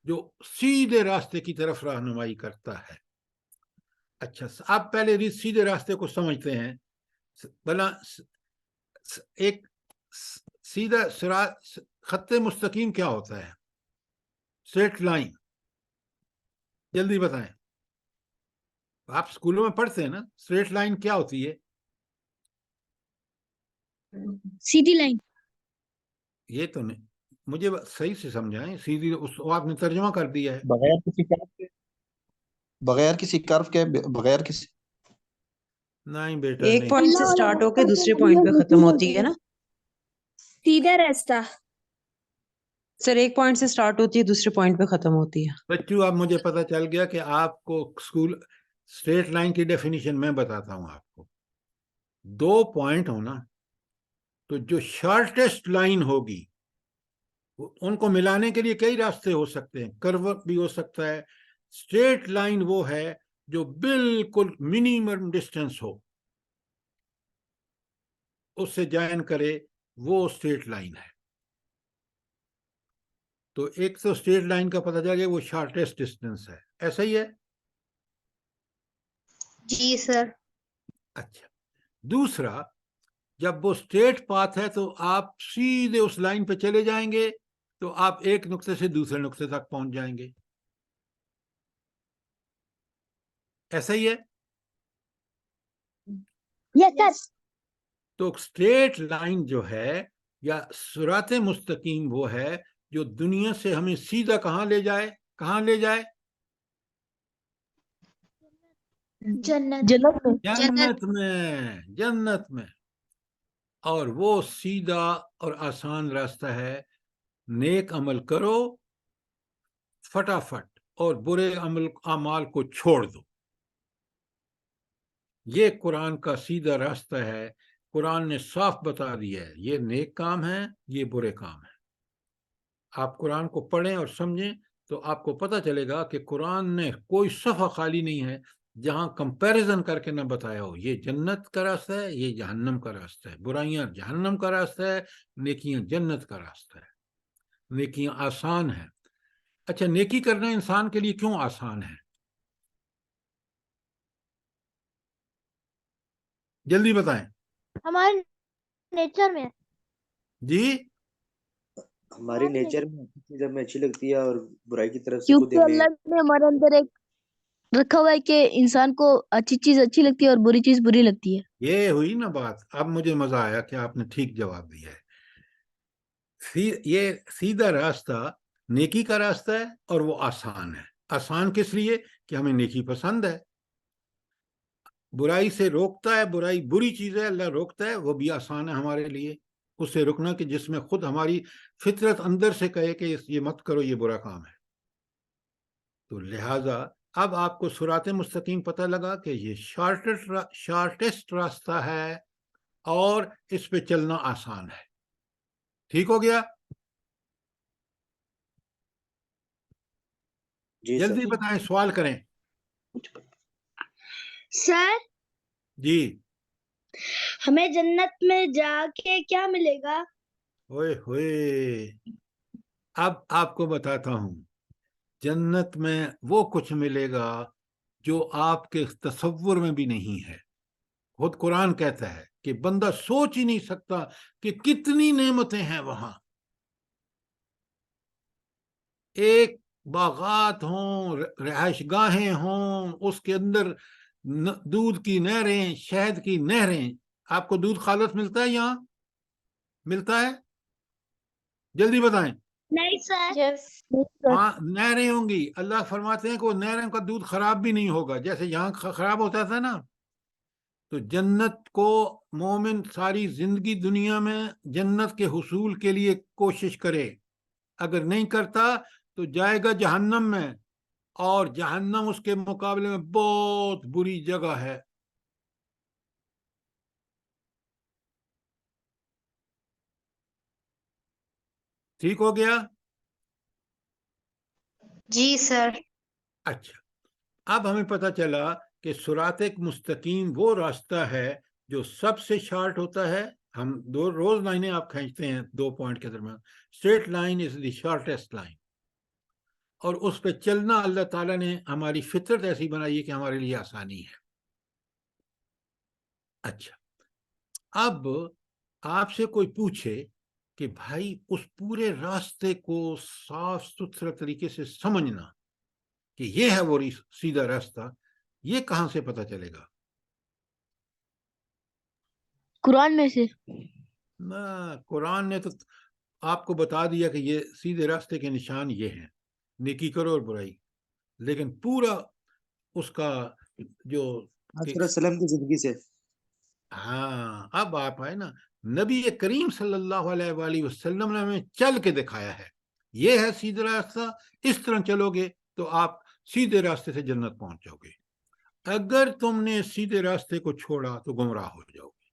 جو سیدھے راستے کی طرف رہنمائی کرتا ہے. اچھا، اب پہلے سیدھے راستے کو سمجھتے ہیں. بلا ایک سیدھا خط مستقیم کیا ہوتا ہے؟ Straight line. جلدی بتائیں. آپ اسکولوں میں پڑھتے ہیں نا، اسٹریٹ لائن کیا ہوتی ہے؟ سیدھی لائن. یہ تو نہیں، مجھے صحیح سے سمجھائیں. سیدھی آپ نے ترجمہ کر دیا ہے. بغیر کسی کرف کے، بغیر کسی، نہیں بیٹا، ایک نہیں. پوائنٹ سے سٹارٹ ہو کے دوسرے پوائنٹ پہ ختم ہوتی ہے نا سیدھا راستہ. سر؟ ایک پوائنٹ سے سٹارٹ ہوتی ہے، دوسرے پوائنٹ پہ ختم ہوتی ہے. بچوں اب مجھے پتہ چل گیا کہ آپ کو اسکول اسٹریٹ لائن کی ڈیفینیشن میں بتاتا ہوں آپ کو. 2 پوائنٹ ہونا، تو جو شارٹیسٹ لائن ہوگی ان کو ملانے کے لیے کئی راستے ہو سکتے ہیں، کرو بھی ہو سکتا ہے. اسٹریٹ لائن وہ ہے جو بالکل منیمم ڈسٹینس ہو، اس سے جوائن کرے، وہ اسٹریٹ لائن ہے. تو ایک تو اسٹریٹ لائن کا پتہ چل گیا وہ شارٹیسٹ ڈسٹینس ہے. ایسا ہی ہے؟ جی سر. اچھا، دوسرا جب وہ اسٹریٹ پاتھ ہے تو آپ سیدھے اس لائن پہ چلے جائیں گے تو آپ ایک نقطے سے دوسرے نقطے تک پہنچ جائیں گے. ایسا ہی ہے. یس سر. تو اسٹریٹ لائن جو ہے یا صراط مستقیم وہ ہے جو دنیا سے ہمیں سیدھا کہاں لے جائے؟ کہاں لے جائے؟ جنت. جنت میں. جنت میں. اور وہ سیدھا اور آسان راستہ ہے. نیک عمل کرو فٹافٹ اور برے اعمال کو چھوڑ دو. یہ قرآن کا سیدھا راستہ ہے. قرآن نے صاف بتا دیا ہے یہ نیک کام ہے یہ برے کام ہے. آپ قرآن کو پڑھیں اور سمجھیں تو آپ کو پتہ چلے گا کہ قرآن نے کوئی صفحہ خالی نہیں ہے جہاں کمپیریزن کر کے نہ بتایا ہو یہ جنت کا راستہ ہے یہ جہنم کا راستہ ہے. برائیاں جہنم کا راستہ ہے نیکیاں جنت کا راستہ ہے. نیکیاں آسان ہیں. اچھا نیکی کرنا انسان کے لیے کیوں آسان ہے؟ جلدی بتائیں. ہمارے نیچر میں. جی ہماری نیچر میں اچھی چیز ہمیں اچھی لگتی ہے اور برائی کی طرف سے خود کیونکہ ہمیں اللہ نے ہمارے اندر ایک رکھا ہوا ہے کہ انسان کو اچھی چیز اچھی لگتی ہے اور بری چیز بری لگتی ہے. یہ ہوئی نا بات. اب مجھے مزہ آیا کہ آپ نے ٹھیک جواب دیا ہے. یہ سیدھا راستہ نیکی کا راستہ ہے اور وہ آسان ہے. آسان کس لیے؟ کہ ہمیں نیکی پسند ہے. برائی سے روکتا ہے. برائی بری چیز ہے اللہ روکتا ہے. وہ بھی آسان ہے ہمارے لیے اس سے رکنا کہ جس میں خود ہماری فطرت اندر سے کہے کہ یہ مت کرو یہ برا کام ہے. تو لہٰذا اب آپ کو صراط مستقیم پتہ لگا کہ یہ شارٹیسٹ راستہ ہے اور اس پہ چلنا آسان ہے. ٹھیک ہو گیا؟ جی جلدی سر. بتائیں سوال کریں. سر جی ہمیں جنت میں جا کے کیا ملے گا؟ ہوئے ہوئے اب آپ کو بتاتا ہوں. جنت میں وہ کچھ ملے گا جو آپ کے تصور میں بھی نہیں ہے. خود قرآن کہتا ہے کہ بندہ سوچ ہی نہیں سکتا کہ کتنی نعمتیں ہیں وہاں. ایک باغات ہوں رہائش گاہیں ہوں اس کے اندر دودھ کی نہریں شہد کی نہریں. آپ کو دودھ خالص ملتا ہے یہاں؟ ملتا ہے؟ جلدی بتائیں. نہیں سر. ہاں نہریں ہوں گی. اللہ فرماتے ہیں کہ وہ نہروں کا دودھ خراب بھی نہیں ہوگا جیسے یہاں خراب ہوتا تھا نا. تو جنت کو مومن ساری زندگی دنیا میں جنت کے حصول کے لیے کوشش کرے. اگر نہیں کرتا تو جائے گا جہنم میں اور جہنم اس کے مقابلے میں بہت بری جگہ ہے. ٹھیک ہو گیا؟ جی سر. اچھا اب ہمیں پتہ چلا کہ صراط مستقیم وہ راستہ ہے جو سب سے شارٹ ہوتا ہے. ہم روز لائنیں آپ کھینچتے ہیں 2 پوائنٹ کے درمیان. Straight line is the shortest line اور اس پہ چلنا اللہ تعالیٰ نے ہماری فطرت ایسی بنائی ہے کہ ہمارے لیے آسانی ہے. اچھا اب آپ سے کوئی پوچھے کہ بھائی اس پورے راستے کو صاف ستھرا طریقے سے سمجھنا کہ یہ ہے وہ سیدھا راستہ یہ کہاں سے پتہ چلے گا؟ قرآن میں سے. نہ قرآن نے تو آپ کو بتا دیا کہ یہ سیدھے راستے کے نشان یہ ہیں نیکی کرو اور برائی. لیکن پورا اس کا جو صلی اللہ علیہ وسلم کی زندگی سے. ہاں اب آپ آئے نا. نبی کریم صلی اللہ علیہ وآلہ وسلم نے ہمیں چل کے دکھایا ہے یہ ہے سیدھا راستہ. اس طرح چلو گے تو آپ سیدھے راستے سے جنت پہنچ جاؤ گے. اگر تم نے سیدھے راستے کو چھوڑا تو گمراہ ہو جاؤ گے.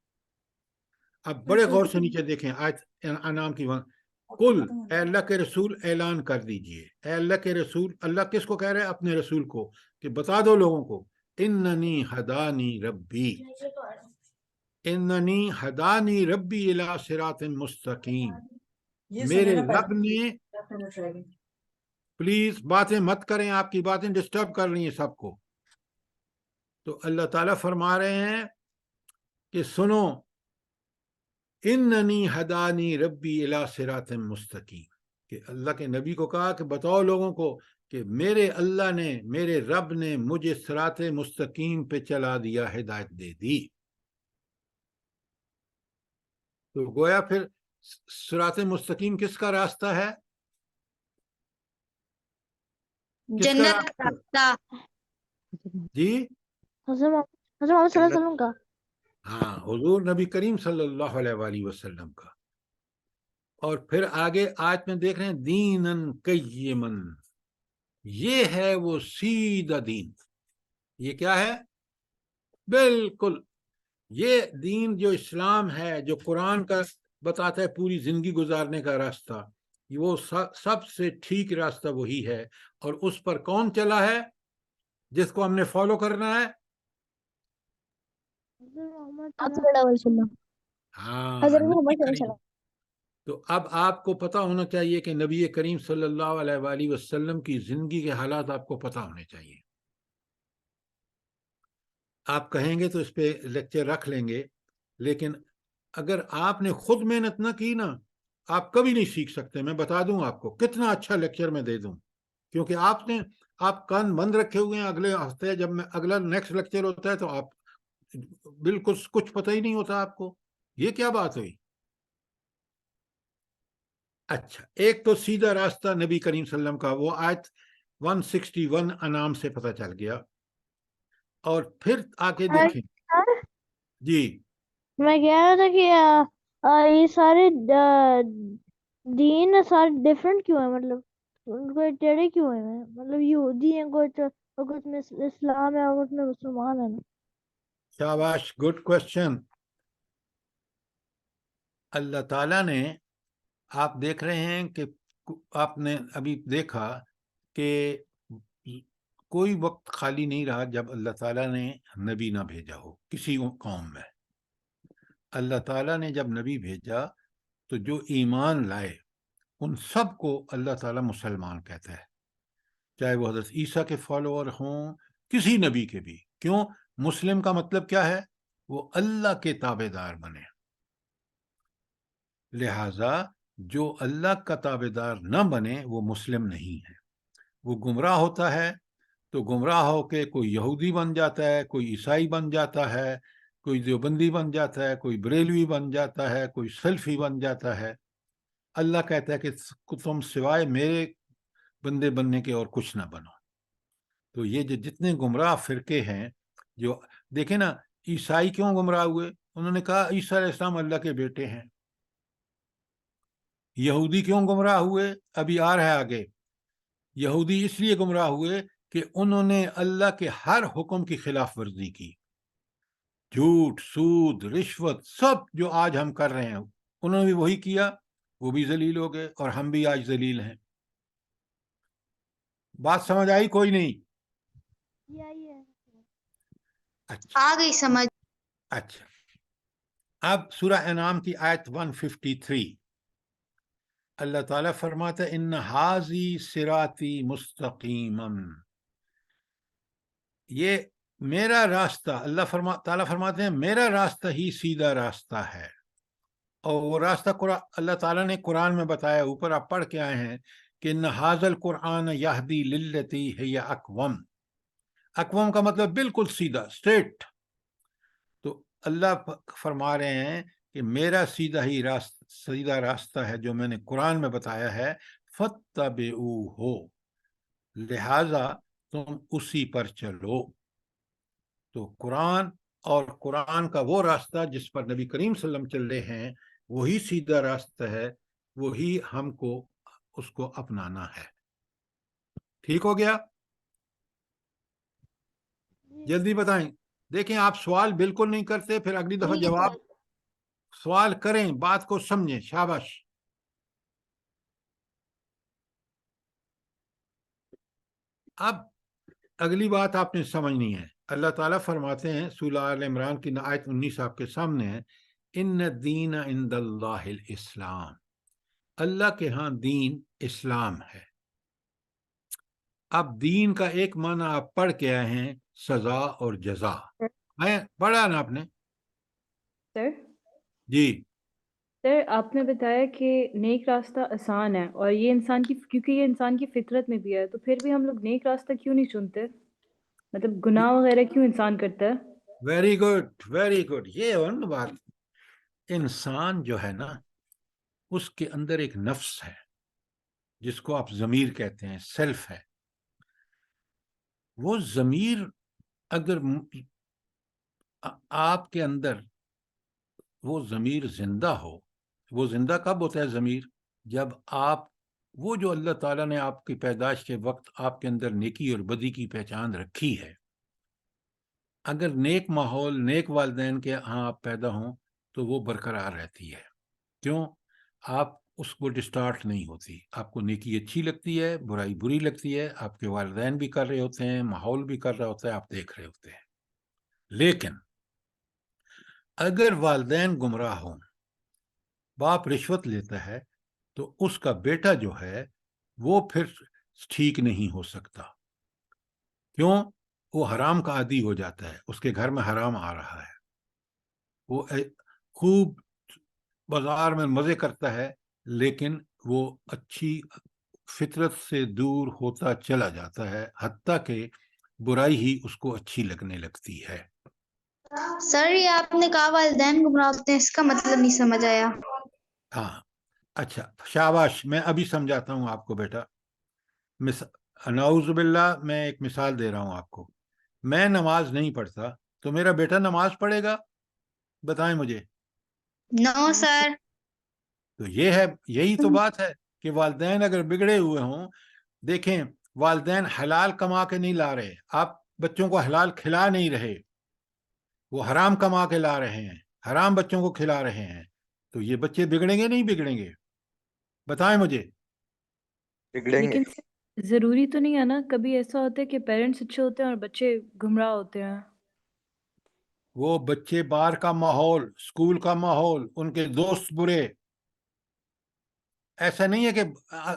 اب بڑے غور سے نیچے دیکھیں آیت انعام کی قل اے اللہ کے رسول اعلان کر دیجئے. اے اللہ کے رسول. اللہ کس کو کہہ رہے ہیں؟ اپنے رسول کو کہ بتا دو لوگوں کو اننی ہدانی ربی اننی ہدانی ربی الی صراط مستقیم. میرے رب نے پلیز باتیں مت کریں آپ کی باتیں ڈسٹرب کر رہی ہیں سب کو. تو اللہ تعالیٰ فرما رہے ہیں کہ سنو اننی ہدانی ربی الی صراط مستقیم، کہ اللہ کے نبی کو کہا کہ بتاؤ لوگوں کو کہ میرے اللہ نے، میرے رب نے مجھے صراط مستقیم پہ چلا دیا، ہدایت دے دی۔ تو گویا پھر صراط مستقیم کس کا راستہ ہے؟ کس کا جنت راستہ؟ راستہ جی حضرت محمد صلی اللہ علیہ جنت، وسلم کا۔ ہاں، حضور نبی کریم صلی اللہ علیہ وآلہ وسلم کا۔ اور پھر آگے آیت میں دیکھ رہے ہیں دینن قیمن، یہ ہے وہ سیدھا دین۔ یہ کیا ہے؟ بالکل یہ دین جو اسلام ہے، جو قرآن کا بتاتا ہے پوری زندگی گزارنے کا راستہ، وہ سب سے ٹھیک راستہ وہی ہے۔ اور اس پر کون چلا ہے جس کو ہم نے فالو کرنا ہے؟ ہاں، حضرت نبی محمد صلی اللہ علیہ کریم۔ وسلم۔ تو اب آپ کو پتہ ہونا چاہیے کہ نبی کریم صلی اللہ علیہ وآلہ وسلم کی زندگی کے حالات آپ کو پتہ ہونے چاہیے۔ آپ کہیں گے تو اس پہ لیکچر رکھ لیں گے، لیکن اگر آپ نے خود محنت نہ کی نا، آپ کبھی نہیں سیکھ سکتے۔ میں بتا دوں آپ کو کتنا اچھا لیکچر میں دے دوں، کیونکہ آپ کان بند رکھے ہوئے ہیں۔ اگلے ہفتے جب میں اگلا نیکسٹ لیکچر ہوتا ہے تو آپ بالکل کچھ پتہ ہی نہیں ہوتا آپ کو، یہ کیا بات ہوئی۔ اچھا، ایک تو سیدھا راستہ نبی کریم صلی اللہ علیہ وسلم کا، وہ آیت 161 انعام سے پتہ چل گیا۔ اور پھر آ کے دیکھیں جی، میں کہہ رہا تھا کہ یہ سارے دین سارے ڈفرینٹ کیوں ہیں، مطلب ان کو ٹیڑھے کیوں ہیں؟ مطلب یہودی ہیں کچھ، اور کچھ میں اسلام ہے اور کچھ میں مسلمان ہیں۔ شاباش، گڈ کوشچن۔ اللہ تعالیٰ نے، آپ دیکھ رہے ہیں کہ آپ نے ابھی دیکھا کہ کوئی وقت خالی نہیں رہا جب اللہ تعالیٰ نے نبی نہ بھیجا ہو کسی قوم میں۔ اللہ تعالیٰ نے جب نبی بھیجا تو جو ایمان لائے ان سب کو اللہ تعالیٰ مسلمان کہتا ہے، چاہے وہ حضرت عیسیٰ کے فالوور ہوں، کسی نبی کے بھی۔ کیوں؟ مسلم کا مطلب کیا ہے؟ وہ اللہ کے تابع دار بنے۔ لہٰذا جو اللہ کا تابع دار نہ بنے وہ مسلم نہیں ہے، وہ گمراہ ہوتا ہے۔ تو گمراہ ہو کے کوئی یہودی بن جاتا ہے، کوئی عیسائی بن جاتا ہے، کوئی دیوبندی بن جاتا ہے، کوئی بریلوی بن جاتا ہے، کوئی سلفی بن جاتا ہے۔ اللہ کہتا ہے کہ تم سوائے میرے بندے بننے کے اور کچھ نہ بنو۔ تو یہ جو جتنے گمراہ فرقے ہیں، جو دیکھیں نا، عیسائی کیوں گمراہ ہوئے؟ انہوں نے کہا عیسیٰ علیہ السلام اللہ کے بیٹے ہیں۔ یہودی کیوں گمراہ ہوئے؟ ابھی آ رہا ہے آگے۔ یہودی اس لیے گمراہ ہوئے کہ انہوں نے اللہ کے ہر حکم کی خلاف ورزی کی، جھوٹ، سود، رشوت، سب جو آج ہم کر رہے ہیں انہوں نے بھی وہی کیا، وہ بھی ذلیل ہو گئے، اور ہم بھی آج ذلیل ہیں۔ بات سمجھ آئی کوئی نہیں؟ اچھا آ گئی سمجھ۔ اچھا، اب سورہ انعام کی آیت 153 اللہ تعالیٰ فرماتا ہے ان ھذی صراطی مستقیما، یہ میرا راستہ، تعالیٰ فرماتے ہیں میرا راستہ ہی سیدھا راستہ ہے۔ اور وہ راستہ اللہ تعالیٰ نے قرآن میں بتایا، اوپر آپ پڑھ کے آئے ہیں کہ ان ھذا القرآن یہدی للتی ہی اقوم۔ اقوم کا مطلب بالکل سیدھا، اسٹریٹ۔ تو اللہ فرما رہے ہیں کہ میرا سیدھا راستہ ہے جو میں نے قرآن میں بتایا ہے، فاتبعوہ، لہذا تم اسی پر چلو۔ تو قرآن اور قرآن کا وہ راستہ جس پر نبی کریم صلی اللہ علیہ وسلم چل رہے ہیں وہی سیدھا راستہ ہے، وہی ہم کو اس کو اپنانا ہے۔ ٹھیک ہو گیا؟ جلدی بتائیں۔ دیکھیں آپ سوال بالکل نہیں کرتے، پھر اگلی دفعہ جواب سوال کریں، بات کو سمجھیں۔ شاباش۔ اب اگلی بات آپ نے سمجھنی ہے۔ اللہ تعالیٰ فرماتے ہیں سورہ آل عمران کی آیت 19 آپ کے سامنے ہے، ان الدین عند اللہ الاسلام، اللہ کے ہاں دین اسلام ہے۔ اب دین کا ایک معنی آپ پڑھ کے آئے ہیں، سزا اور جزا، پڑھا نا آپ نے؟ سر جی سر آپ نے بتایا کہ نیک راستہ آسان ہے اور یہ انسان کی کیونکہ یہ انسان کی فطرت میں بھی ہے، تو پھر بھی ہم لوگ نیک راستہ کیوں نہیں چنتے؟ مطلب گناہ وغیرہ کیوں انسان کرتا ہے؟ Very good very good. یہ اور نا بات، انسان جو ہے نا اس کے اندر ایک نفس ہے جس کو آپ ضمیر کہتے ہیں، سیلف ہے. وہ ضمیر اگر آپ کے اندر وہ ضمیر زندہ ہو، وہ زندہ کب ہوتا ہے ضمیر؟ جب آپ وہ جو اللہ تعالیٰ نے آپ کی پیدائش کے وقت آپ کے اندر نیکی اور بدی کی پہچان رکھی ہے، اگر نیک ماحول، نیک والدین کے ہاں آپ پیدا ہوں تو وہ برقرار رہتی ہے. کیوں؟ آپ اس کو ڈسٹارٹ نہیں ہوتی، آپ کو نیکی اچھی لگتی ہے، برائی بری لگتی ہے، آپ کے والدین بھی کر رہے ہوتے ہیں، ماحول بھی کر رہا ہوتا ہے، آپ دیکھ رہے ہوتے ہیں. لیکن اگر والدین گمراہ ہوں، باپ رشوت لیتا ہے، تو اس کا بیٹا جو ہے وہ پھر ٹھیک نہیں ہو سکتا. کیوں؟ وہ حرام کا عادی ہو جاتا ہے، اس کے گھر میں حرام آ رہا ہے، وہ خوب بازار میں مزے کرتا ہے لیکن وہ اچھی فطرت سے دور ہوتا چلا جاتا ہے، حتیٰ کہ برائی ہی اس کو اچھی لگنے لگتی ہے. سر یہ آپ نے کہا والدین گمراہ ہوتے ہیں، اس کا مطلب نہیں سمجھ آیا. ہاں اچھا شاباش، میں ابھی سمجھاتا ہوں آپ کو بیٹا. نعوذ باللہ، میں ایک مثال دے رہا ہوں آپ کو. میں نماز نہیں پڑھتا تو میرا بیٹا نماز پڑھے گا؟ بتائیں مجھے. نو سر. تو یہ ہے، یہی تو بات ہے کہ والدین اگر بگڑے ہوئے ہوں، دیکھیں والدین حلال کما کے نہیں لا رہے، آپ بچوں کو حلال کھلا نہیں رہے، وہ حرام کما کے لا رہے ہیں، حرام بچوں کو کھلا رہے ہیں، تو یہ بچے بگڑیں گے نہیں بگڑیں گے؟ بتائیں مجھے. بگڑیں گے. لیکن ضروری تو نہیں ہے نا، کبھی ایسا ہوتا ہے کہ پیرنٹس اچھے ہوتے ہیں اور بچے گمراہ ہوتے ہیں. وہ بچے باہر کا ماحول، اسکول کا ماحول، ان کے دوست برے، ایسا نہیں ہے کہ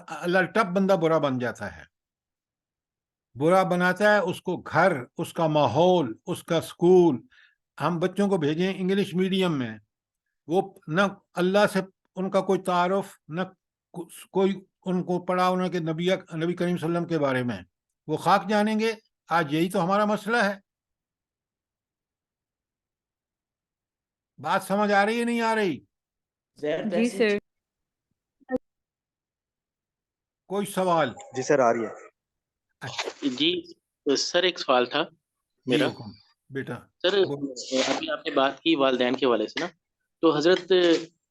اللہ ٹپ بندہ برا بن جاتا ہے. برا بناتا ہے اس کو گھر، اس کا ماحول، اس کا اسکول. ہم بچوں کو بھیجیں انگلش میڈیم میں، وہ نہ اللہ سے ان کا کوئی تعارف، نہ کوئی ان کو پڑھا انہوں کہ نبی کریم صلی اللہ علیہ وسلم کے بارے میں، وہ خاک جانیں گے. آج یہی تو ہمارا مسئلہ ہے. بات سمجھ آ رہی ہے نہیں آ رہی؟ جی سر. کوئی سوال؟ جی سر آ رہی ہے. اچھا جی سر ایک سوال تھا جی میرا. حکم بیٹا. سر ابھی آپ نے بات کی والدین کے حوالے سے نا، تو حضرت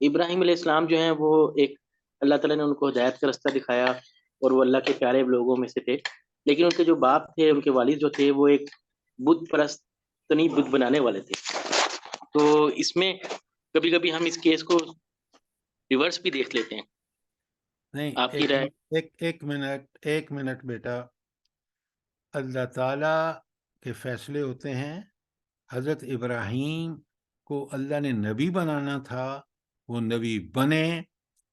ابراہیم علیہ السلام جو ہیں وہ ایک اللہ تعالیٰ نے ان کو ہدایت کا راستہ دکھایا اور وہ اللہ کے پیارے لوگوں میں سے تھے، لیکن ان کے جو باپ تھے، ان کے والد جو تھے، وہ ایک بت پرست بت بنانے والے تھے. تو اس میں کبھی کبھی ہم اس کیس کو ریورس بھی دیکھ لیتے ہیں. نہیں، آپ کی رائے؟ ایک منٹ بیٹا. اللہ تعالیٰ کے فیصلے ہوتے ہیں. حضرت ابراہیم کو اللہ نے نبی بنانا تھا، وہ نبی بنے،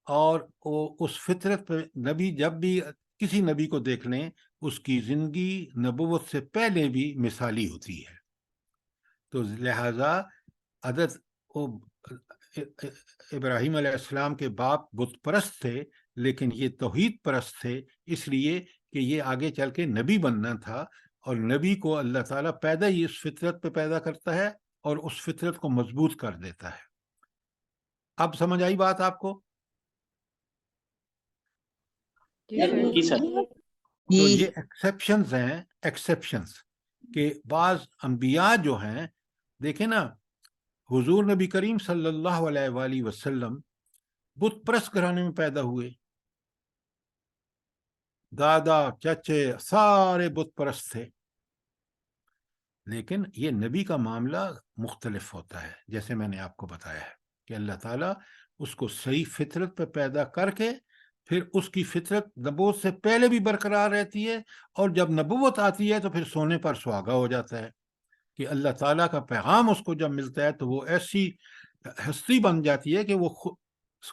اور وہ اس فطرت پہ نبی، جب بھی کسی نبی کو دیکھ لیں اس کی زندگی نبوت سے پہلے بھی مثالی ہوتی ہے. تو لہذا حضرت ابراہیم علیہ السلام کے باپ بت پرست تھے، لیکن یہ توحید پرست تھے، اس لیے کہ یہ آگے چل کے نبی بننا تھا، اور نبی کو اللہ تعالیٰ پیدا ہی اس فطرت پہ پیدا کرتا ہے اور اس فطرت کو مضبوط کر دیتا ہے. اب سمجھ آئی بات آپ کو؟ جی سر. تو یہ ایکسیپشنز ہیں، ایکسیپشنز کہ بعض انبیاء جو ہیں، دیکھیں نا، حضور نبی کریم صلی اللہ علیہ وآلہ وسلم بت پرست گھرانے میں پیدا ہوئے، دادا چچے سارے بت پرست تھے. لیکن یہ نبی کا معاملہ مختلف ہوتا ہے، جیسے میں نے آپ کو بتایا ہے کہ اللہ تعالیٰ اس کو صحیح فطرت پہ پیدا کر کے پھر اس کی فطرت نبوت سے پہلے بھی برقرار رہتی ہے، اور جب نبوت آتی ہے تو پھر سونے پر سہاگا ہو جاتا ہے کہ اللہ تعالیٰ کا پیغام اس کو جب ملتا ہے تو وہ ایسی ہستی بن جاتی ہے کہ وہ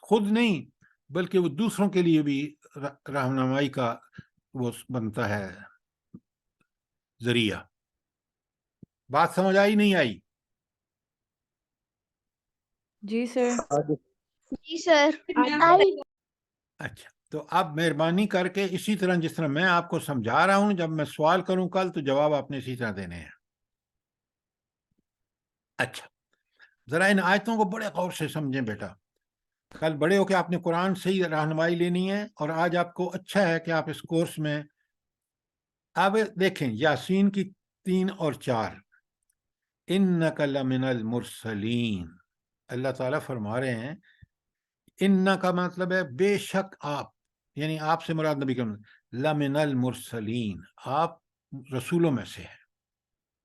خود نہیں بلکہ وہ دوسروں کے لیے بھی رہنمائی کا وہ بنتا ہے ذریعہ. بات سمجھ آئی نہیں آئی؟ جی سر. جی سر اچھا، تو اب مہربانی کر کے اسی طرح جس طرح میں آپ کو سمجھا رہا ہوں، جب میں سوال کروں کل تو جواب آپ نے اسی طرح دینے ہیں. اچھا، ذرا ان آیتوں کو بڑے غور سے سمجھیں بیٹا. کل بڑے ہو کے آپ نے قرآن سے ہی رہنمائی لینی ہے، اور آج آپ کو اچھا ہے کہ آپ اس کورس میں اب دیکھیں یاسین کی 3 اور 4. اِنَّكَ لَمِنَ الْمُرْسَلِينَ، اللہ تعالیٰ فرما رہے ہیں ان کا مطلب ہے بے شک آپ، یعنی آپ سے مراد نبی کریم لمن المرسلین، آپ رسولوں میں سے ہیں.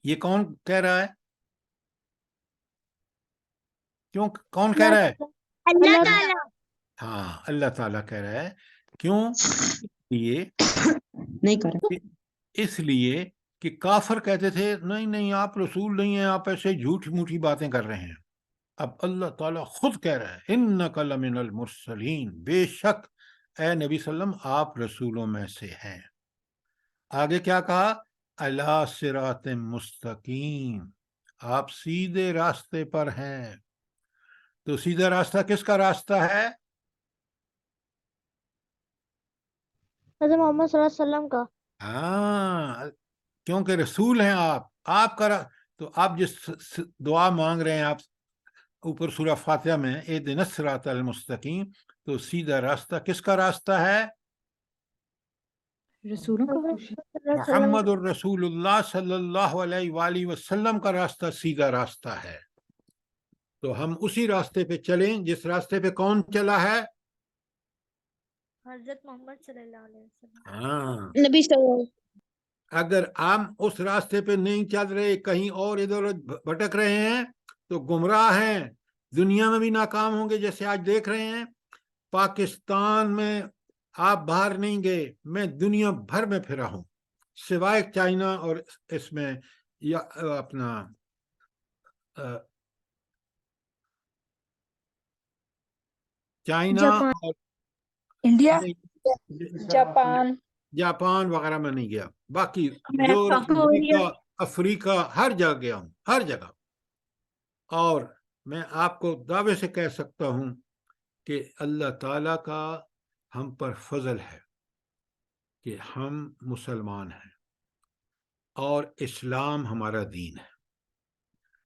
یہ کون کہہ رہا ہے؟ کیوں کون کہہ رہا ہے؟ اللہ تعالیٰ. ہاں، اللہ تعالیٰ کہہ رہا ہے. کیوں؟ یہ نہیں کر رہا. اس لیے کہ کافر کہتے تھے نہیں نہیں آپ رسول نہیں ہیں، آپ ایسے جھوٹ موٹی باتیں کر رہے ہیں. اب اللہ تعالیٰ خود کہہ رہا ہے انک لمن المرسلین، بے شک اے نبی صلی اللہ علیہ وسلم آپ رسولوں میں سے ہیں. آگے کیا کہا؟ علی صراط مستقیم، آپ سیدھے راستے پر ہیں. تو سیدھا راستہ کس کا راستہ ہے؟ حضرت محمد صلی اللہ علیہ وسلم کا. ہاں، کیونکہ رسول ہیں آپ کا تو آپ جس دعا مانگ رہے ہیں آپ اوپر سورہ فاتحہ میں اہدنا الصراط المستقیم، تو سیدھا راستہ کس کا راستہ ہے؟ رسولوں کا. محمد الرسول اللہ صلی اللہ علیہ وآلہ وسلم کا راستہ سیدھا راستہ ہے. تو ہم اسی راستے پہ چلیں جس راستے پہ کون چلا ہے؟ حضرت محمد صلی اللہ علیہ وسلم. ہاں، نبی صلی اللہ علیہ وسلم. اگر ہم اس راستے پہ نہیں چل رہے، کہیں اور ادھر بھٹک رہے ہیں تو گمراہ ہیں، دنیا میں بھی ناکام ہوں گے. جیسے آج دیکھ رہے ہیں پاکستان میں آپ باہر نہیں گئے، میں دنیا بھر میں پھرا ہوں سوائے چائنا اور اس میں یا اپنا چائنا اور انڈیا، جاپان، جاپان وغیرہ میں نہیں گیا. باقی یورپ، افریقہ ہر جگہ گیا ہوں، ہر جگہ. اور میں آپ کو دعوے سے کہہ سکتا ہوں کہ اللہ تعالیٰ کا ہم پر فضل ہے کہ ہم مسلمان ہیں اور اسلام ہمارا دین ہے.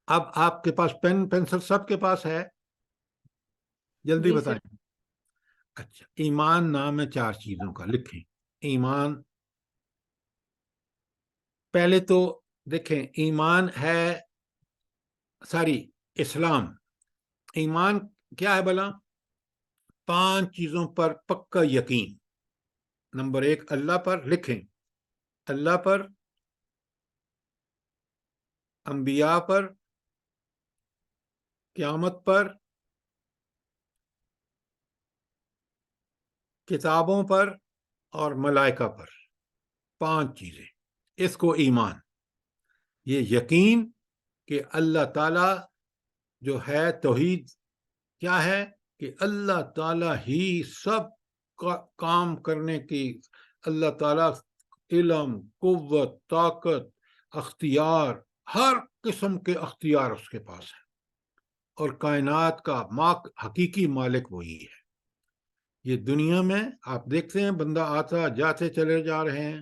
اب آپ کے پاس پین پینسل سب کے پاس ہے؟ جلدی جی بتائیں. اچھا، ایمان نام ہے 4 چیزوں کا، لکھیں. ایمان پہلے تو دیکھیں، ایمان ہے اسلام. ایمان کیا ہے بلا؟ 5 چیزوں پر پکا یقین. نمبر 1 اللہ پر، لکھیں اللہ پر، انبیاء پر، قیامت پر، کتابوں پر اور ملائکہ پر. 5 چیزیں، اس کو ایمان. یہ یقین کہ اللہ تعالیٰ جو ہے، توحید کیا ہے کہ اللہ تعالیٰ ہی سب کا کام کرنے کی، اللہ تعالیٰ علم، قوت، طاقت، اختیار، ہر قسم کے اختیار اس کے پاس ہے، اور کائنات کا حقیقی مالک وہی ہے. یہ دنیا میں آپ دیکھتے ہیں بندہ آتا جاتے چلے جا رہے ہیں.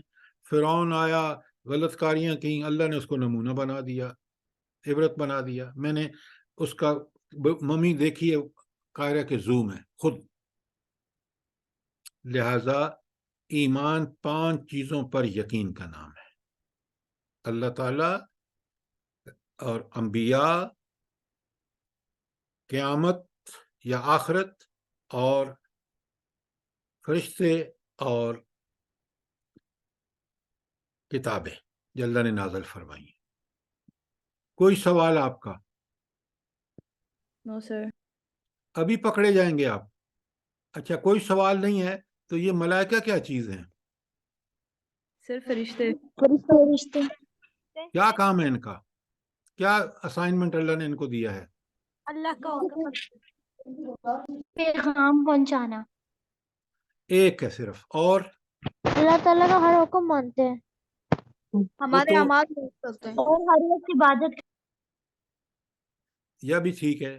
فرعون آیا، غلط کاریاں کی، اللہ نے اس کو نمونہ بنا دیا، عبرت بنا دیا. میں نے اس کا ممی دیکھی ہے قاہرہ کے زو میں خود. لہذا ایمان 5 چیزوں پر یقین کا نام ہے: اللہ تعالیٰ اور انبیاء، قیامت یا آخرت، اور فرشتے اور کتابیں جو اللہ نے نازل فرمائی. کوئی سوال آپ کا؟ نو سر. ابھی پکڑے جائیں گے آپ. اچھا، کوئی سوال نہیں ہے تو یہ ملائکہ کیا چیز ہیں؟ صرف فرشتے. فرشتے. کیا کام ہے ان کا؟ کیا اسائنمنٹ اللہ نے ان کو دیا ہے؟ اللہ کا پیغام پہنچانا. ایک ہے صرف. اور اللہ تعالیٰ کا ہر حکم مانتے ہیں، ہمارے اعمال کرتے ہیں اور ہر وقت عبادت. یہ بھی ٹھیک ہے.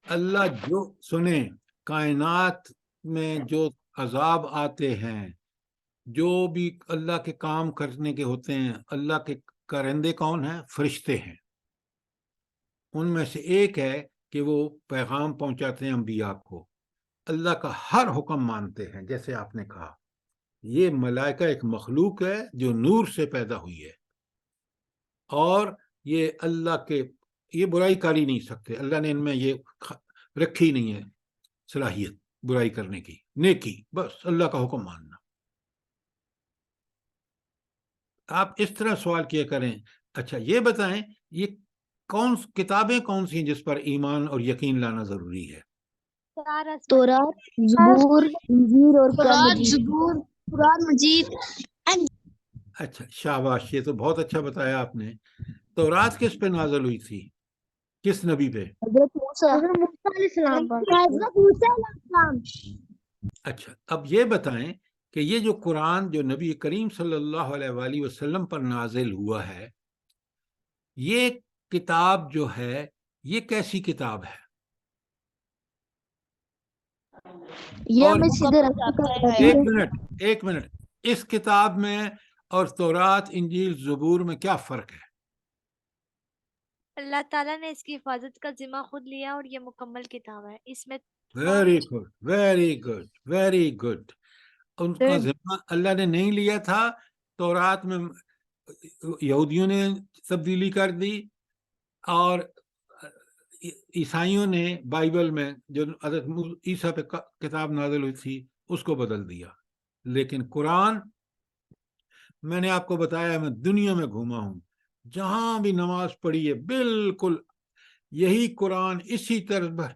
اللہ جو سنیں کائنات میں جو عذاب آتے ہیں، جو بھی اللہ کے کام کرنے کے ہوتے ہیں، اللہ کے کرندے کون ہیں؟ فرشتے ہیں۔ ان میں سے ایک ہے کہ وہ پیغام پہنچاتے ہیں انبیاء کو، اللہ کا ہر حکم مانتے ہیں۔ جیسے آپ نے کہا یہ ملائکہ ایک مخلوق ہے جو نور سے پیدا ہوئی ہے، اور یہ اللہ کے یہ برائی کر ہی نہیں سکتے، اللہ نے ان میں یہ رکھی نہیں ہے صلاحیت برائی کرنے کی، نیکی بس اللہ کا حکم ماننا۔ آپ اس طرح سوال کیا کریں، اچھا یہ بتائیں یہ کتابیں کون سی ہیں جس پر ایمان اور یقین لانا ضروری ہے؟ تورات، زبور، انجیل اور قرآن مجید۔ اچھا شاباش، یہ تو بہت اچھا بتایا آپ نے۔ تورات کس پہ نازل ہوئی تھی؟ کس نبی پہ؟ حضرت موسیٰ علیہ السلام پر۔ حضرت موسیٰ علیہ السلام۔ اچھا اب یہ بتائیں کہ یہ جو قرآن جو نبی کریم صلی اللہ علیہ وآلہ وسلم پر نازل ہوا ہے، یہ کتاب جو ہے یہ کیسی کتاب ہے؟ یہ اور ہمیں سیدھے راستے ایک منٹ اس کتاب میں اور تورات، انجیل، زبور میں کیا فرق ہے؟ اللہ تعالیٰ نے اس کی حفاظت کا ذمہ خود لیا اور یہ مکمل کتاب ہے۔ اس میں very good very good very good. ان کا ذمہ اللہ نے نہیں لیا تھا، تورات میں یہودیوں نے تبدیلی کر دی، اور عیسائیوں نے بائبل میں جو حضرت عیسیٰ پہ کتاب نازل ہوئی تھی اس کو بدل دیا۔ لیکن قرآن، میں نے آپ کو بتایا میں دنیا میں گھوما ہوں، جہاں بھی نماز پڑھی ہے بالکل یہی قرآن اسی طرز پر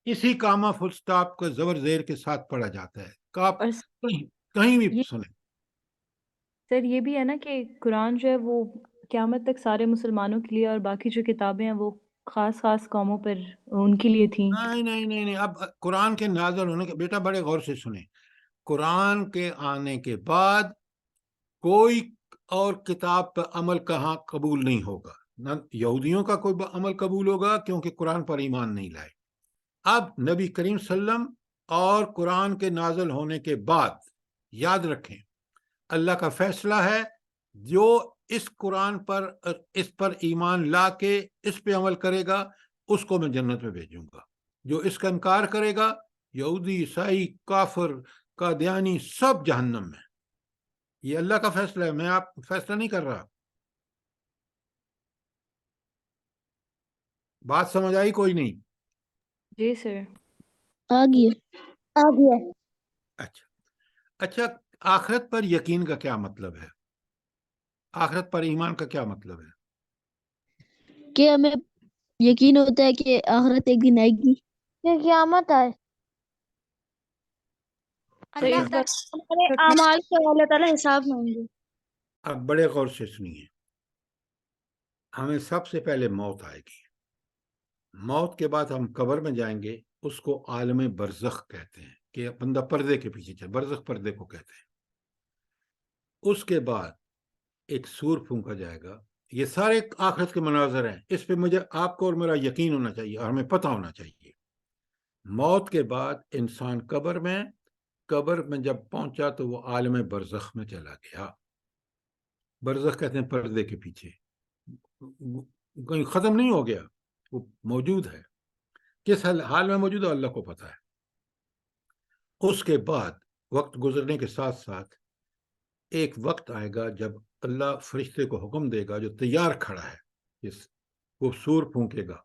اسی کامہ فل سٹاپ کو زبر زیر کے ساتھ پڑھا جاتا ہے۔ آپ کہیں بھی سنیں۔ سر یہ بھی ہے نا کہ قرآن جو ہے وہ قیامت تک سارے مسلمانوں کے لیے، اور باقی جو کتابیں ہیں وہ خاص خاص قوموں پر ان کے لیے تھیں۔ نہیں، اب قرآن کے نازل ہونے کے، بیٹا بڑے غور سے سنیں، قرآن کے آنے کے بعد کوئی اور کتاب پر عمل کہاں قبول نہیں ہوگا، نہ یہودیوں کا کوئی عمل قبول ہوگا کیونکہ قرآن پر ایمان نہیں لائے۔ اب نبی کریم صلی اللہ علیہ وسلم اور قرآن کے نازل ہونے کے بعد یاد رکھیں اللہ کا فیصلہ ہے، جو اس قرآن پر اس پر ایمان لا کے اس پہ عمل کرے گا اس کو میں جنت میں بھیجوں گا، جو اس کا انکار کرے گا یہودی، عیسائی، کافر، قادیانی سب جہنم میں۔ یہ اللہ کا فیصلہ ہے، میں آپ فیصلہ نہیں کر رہا۔ بات سمجھ آئی کوئی نہیں؟ جی سر آ گیا۔ اچھا آخرت پر یقین کا کیا مطلب ہے؟ آخرت پر ایمان کا کیا مطلب ہے؟ کہ ہمیں یقین ہوتا ہے کہ آخرت ایک دن آئے گی، کہ قیامت آئے، اللہ تعالیٰ ہمارے اعمال کا اللہ تعالیٰ حساب مانگیں گے۔ اب بڑے غور سے سنیے، ہمیں سب سے پہلے موت آئے گی، موت کے بعد ہم قبر میں جائیں گے، اس کو عالم برزخ کہتے ہیں، کہ بندہ پردے کے پیچھے چلے، برزخ پردے کو کہتے ہیں۔ اس کے بعد ایک سور پھونکا جائے گا۔ یہ سارے آخرت کے مناظر ہیں، اس پہ مجھے آپ کو اور میرا یقین ہونا چاہیے اور ہمیں پتہ ہونا چاہیے۔ موت کے بعد انسان قبر میں جب پہنچا تو وہ عالم برزخ میں چلا گیا۔ برزخ کہتے ہیں پردے کے پیچھے، کہیں ختم نہیں ہو گیا، وہ موجود ہے۔ کس حال میں موجود ہے اللہ کو پتہ ہے۔ اس کے بعد وقت گزرنے کے ساتھ ساتھ ایک وقت آئے گا جب اللہ فرشتے کو حکم دے گا جو تیار کھڑا ہے، وہ سور پھونکے گا،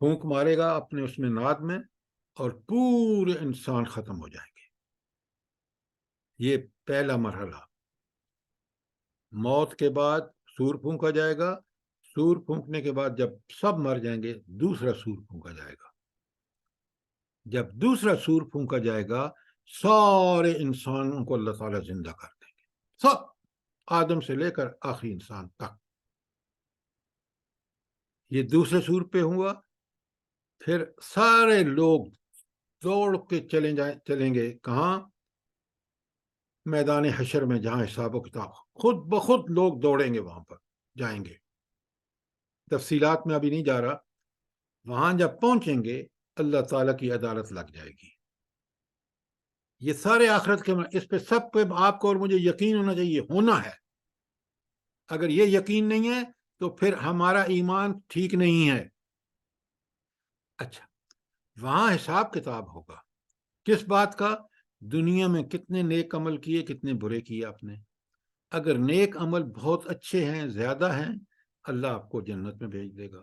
پھونک مارے گا اپنے اس میں ناد میں، اور پورے انسان ختم ہو جائیں گے۔ یہ پہلا مرحلہ۔ موت کے بعد سور پھونکا جائے گا، سور پھونکنے کے بعد جب سب مر جائیں گے دوسرا سور پھونکا جائے گا۔ جب دوسرا سور پھونکا جائے گا سارے انسانوں کو اللہ تعالیٰ زندہ کر دیں گے، سب، آدم سے لے کر آخری انسان تک۔ یہ دوسرے سور پہ ہوا، پھر سارے لوگ دوڑ کے چلیں گے کہاں؟ میدان حشر میں، جہاں حساب و کتاب خود بخود لوگ دوڑیں گے، وہاں پر جائیں گے۔ تفصیلات میں ابھی نہیں جا رہا. وہاں جب پہنچیں گے اللہ تعالیٰ کی عدالت لگ جائے گی. یہ سارے آخرت کے اس پہ سب پہ آپ کو اور مجھے یقین ہونا چاہیے، ہونا ہے. اگر یہ یقین نہیں ہے تو پھر ہمارا ایمان ٹھیک نہیں ہے. اچھا، وہاں حساب کتاب ہوگا. کس بات کا؟ دنیا میں کتنے نیک عمل کیے، کتنے برے کیے آپ نے. اگر نیک عمل بہت اچھے ہیں، زیادہ ہیں، اللہ آپ کو جنت میں بھیج دے گا.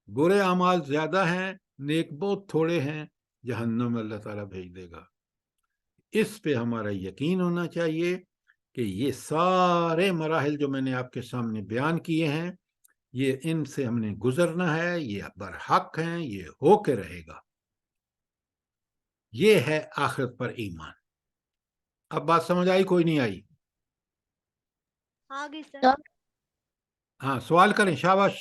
برے اعمال زیادہ ہیں، نیک بہت تھوڑے ہیں، جہنم میں اللہ تعالیٰ بھیج دے گا. اس پہ ہمارا یقین ہونا چاہیے کہ یہ سارے مراحل جو میں نے آپ کے سامنے بیان کیے ہیں، یہ ان سے ہم نے گزرنا ہے، یہ برحق ہیں، یہ ہو کے رہے گا. یہ ہے آخرت پر ایمان. اب بات سمجھ آئی؟ کوئی نہیں آئی؟ آگے سر. ہاں، سوال کریں. شاباش.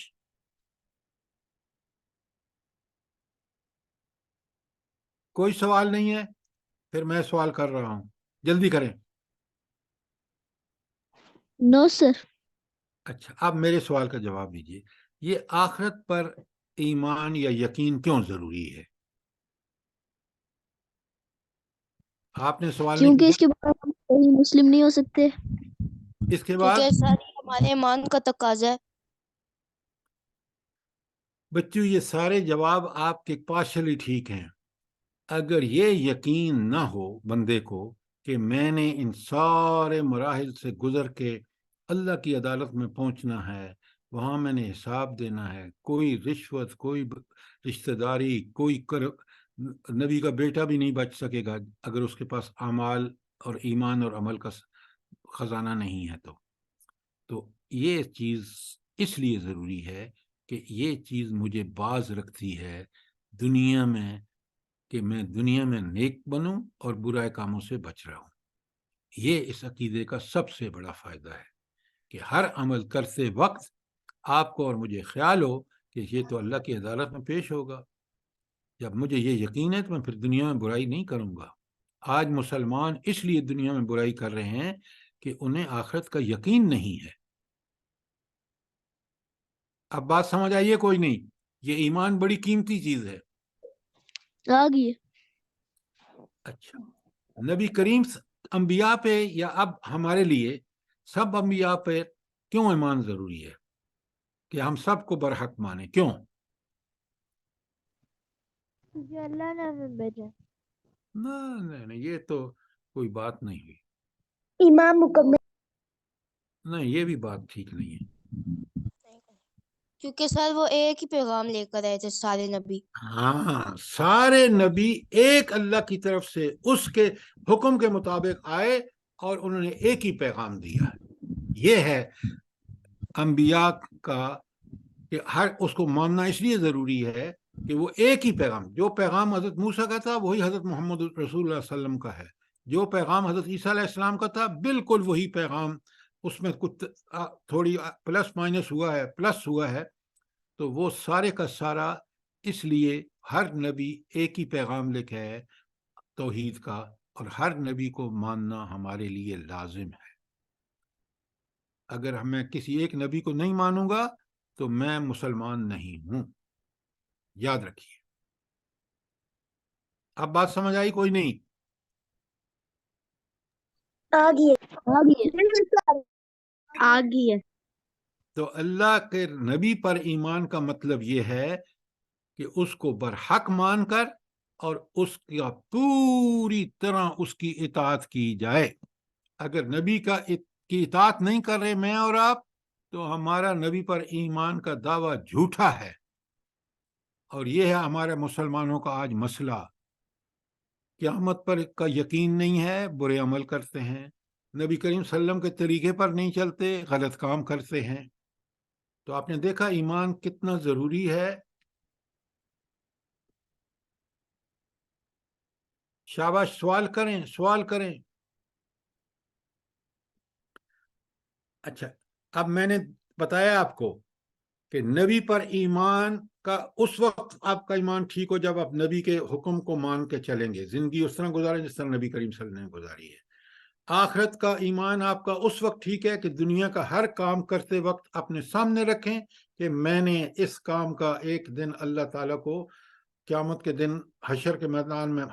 کوئی سوال نہیں ہے؟ پھر میں سوال کر رہا ہوں، جلدی کریں. نو سر. اچھا، اب میرے سوال کا جواب دیجیے. یہ آخرت پر ایمان یا یقین کیوں ضروری ہے؟ آپ نے سوال نہیں کیونکہ اس کیا. کے بعد ہم صحیح مسلم نہیں ہو سکتے، اس کے بعد کیونکہ ساری ہمارے ایمان کا تقاضا ہے. بچوں یہ سارے جواب آپ کے پارشلی ٹھیک ہیں. اگر یہ یقین نہ ہو بندے کو کہ میں نے ان سارے مراحل سے گزر کے اللہ کی عدالت میں پہنچنا ہے، وہاں میں نے حساب دینا ہے، کوئی رشوت، کوئی رشتہ داری، کوئی نبی کا بیٹا بھی نہیں بچ سکے گا اگر اس کے پاس اعمال اور ایمان اور عمل کا خزانہ نہیں ہے. تو یہ چیز اس لیے ضروری ہے کہ یہ چیز مجھے باز رکھتی ہے دنیا میں، کہ میں دنیا میں نیک بنوں اور برائے کاموں سے بچ رہا ہوں. یہ اس عقیدے کا سب سے بڑا فائدہ ہے کہ ہر عمل کرتے وقت آپ کو اور مجھے خیال ہو کہ یہ تو اللہ کی عدالت میں پیش ہوگا. جب مجھے یہ یقین ہے تو میں پھر دنیا میں برائی نہیں کروں گا. آج مسلمان اس لیے دنیا میں برائی کر رہے ہیں کہ انہیں آخرت کا یقین نہیں ہے. اب بات سمجھ آئیے؟ کوئی نہیں؟ یہ ایمان بڑی قیمتی چیز ہے. آگے. اچھا، نبی کریم انبیاء پہ یا اب ہمارے لیے سب انبیاء پہ کیوں ایمان ضروری ہے کہ ہم سب کو برحق مانیں؟ کیوں؟ کیونکہ اللہ نے ہمیں بھیجا. نہیں، یہ تو کوئی بات نہیں ہوئی. ایمان مکمل. نہیں، یہ بھی بات ٹھیک نہیں ہے. کیونکہ سر وہ ایک ہی پیغام لے کر آئے تھے سارے نبی. ہاں، سارے نبی ایک اللہ کی طرف سے اس کے حکم کے مطابق آئے اور انہوں نے ایک ہی پیغام دیا. یہ ہے انبیاء کا کہ ہر اس کو ماننا اس لیے ضروری ہے کہ وہ ایک ہی پیغام، جو پیغام حضرت موسیٰ کا تھا وہی حضرت محمد رسول اللہ صلی اللہ علیہ وسلم کا ہے. جو پیغام حضرت عیسیٰ علیہ السلام کا تھا بالکل وہی پیغام. اس میں کچھ تھوڑی پلس مائنس ہوا ہے، پلس ہوا ہے. تو وہ سارے کا سارا اس لیے ہر نبی ایک ہی پیغام لے کے ہے توحید کا، اور ہر نبی کو ماننا ہمارے لیے لازم ہے. اگر میں کسی ایک نبی کو نہیں مانوں گا تو میں مسلمان نہیں ہوں. یاد رکھیے. اب بات سمجھ آئی؟ کوئی نہیں؟ آگے. تو اللہ کے نبی پر ایمان کا مطلب یہ ہے کہ اس کو برحق مان کر اور اس کا پوری طرح اس کی اطاعت کی جائے. اگر نبی کی اطاعت نہیں کر رہے میں اور آپ، تو ہمارا نبی پر ایمان کا دعویٰ جھوٹا ہے. اور یہ ہے ہمارے مسلمانوں کا آج مسئلہ. قیامت پر کا یقین نہیں ہے، برے عمل کرتے ہیں، نبی کریم صلی اللہ علیہ وسلم کے طریقے پر نہیں چلتے، غلط کام کرتے ہیں. تو آپ نے دیکھا ایمان کتنا ضروری ہے. شاباش، سوال کریں، سوال کریں. اچھا، اب میں نے بتایا آپ کو کہ نبی پر ایمان کا اس وقت آپ کا ایمان ٹھیک ہو جب آپ نبی کے حکم کو مان کے چلیں گے، زندگی اس طرح گزاریں جس طرح نبی کریم صلی اللہ علیہ وسلم نے گزاری ہے. آخرت کا ایمان آپ کا اس وقت ٹھیک ہے کہ دنیا کا ہر کام کرتے وقت اپنے سامنے رکھیں کہ میں نے اس کام کا ایک دن اللہ تعالیٰ کو قیامت کے دن حشر کے میدان میں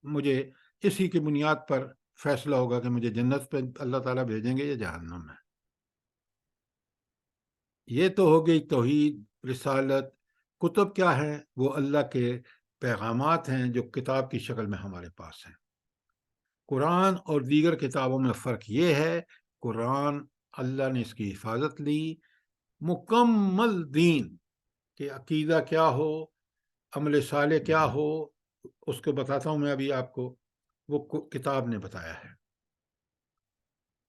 مجھے اسی کی بنیاد پر فیصلہ ہوگا کہ مجھے جنت پہ اللہ تعالیٰ بھیجیں گے یا جہنم میں. یہ تو ہو گئی توحید، رسالت. کتب کیا ہیں؟ وہ اللہ کے پیغامات ہیں جو کتاب کی شکل میں ہمارے پاس ہیں. قرآن اور دیگر کتابوں میں فرق یہ ہے، قرآن اللہ نے اس کی حفاظت لی، مکمل دین کہ عقیدہ کیا ہو، عمل صالح کیا ہو، اس کو بتاتا ہوں میں ابھی آپ کو، وہ کتاب نے بتایا ہے.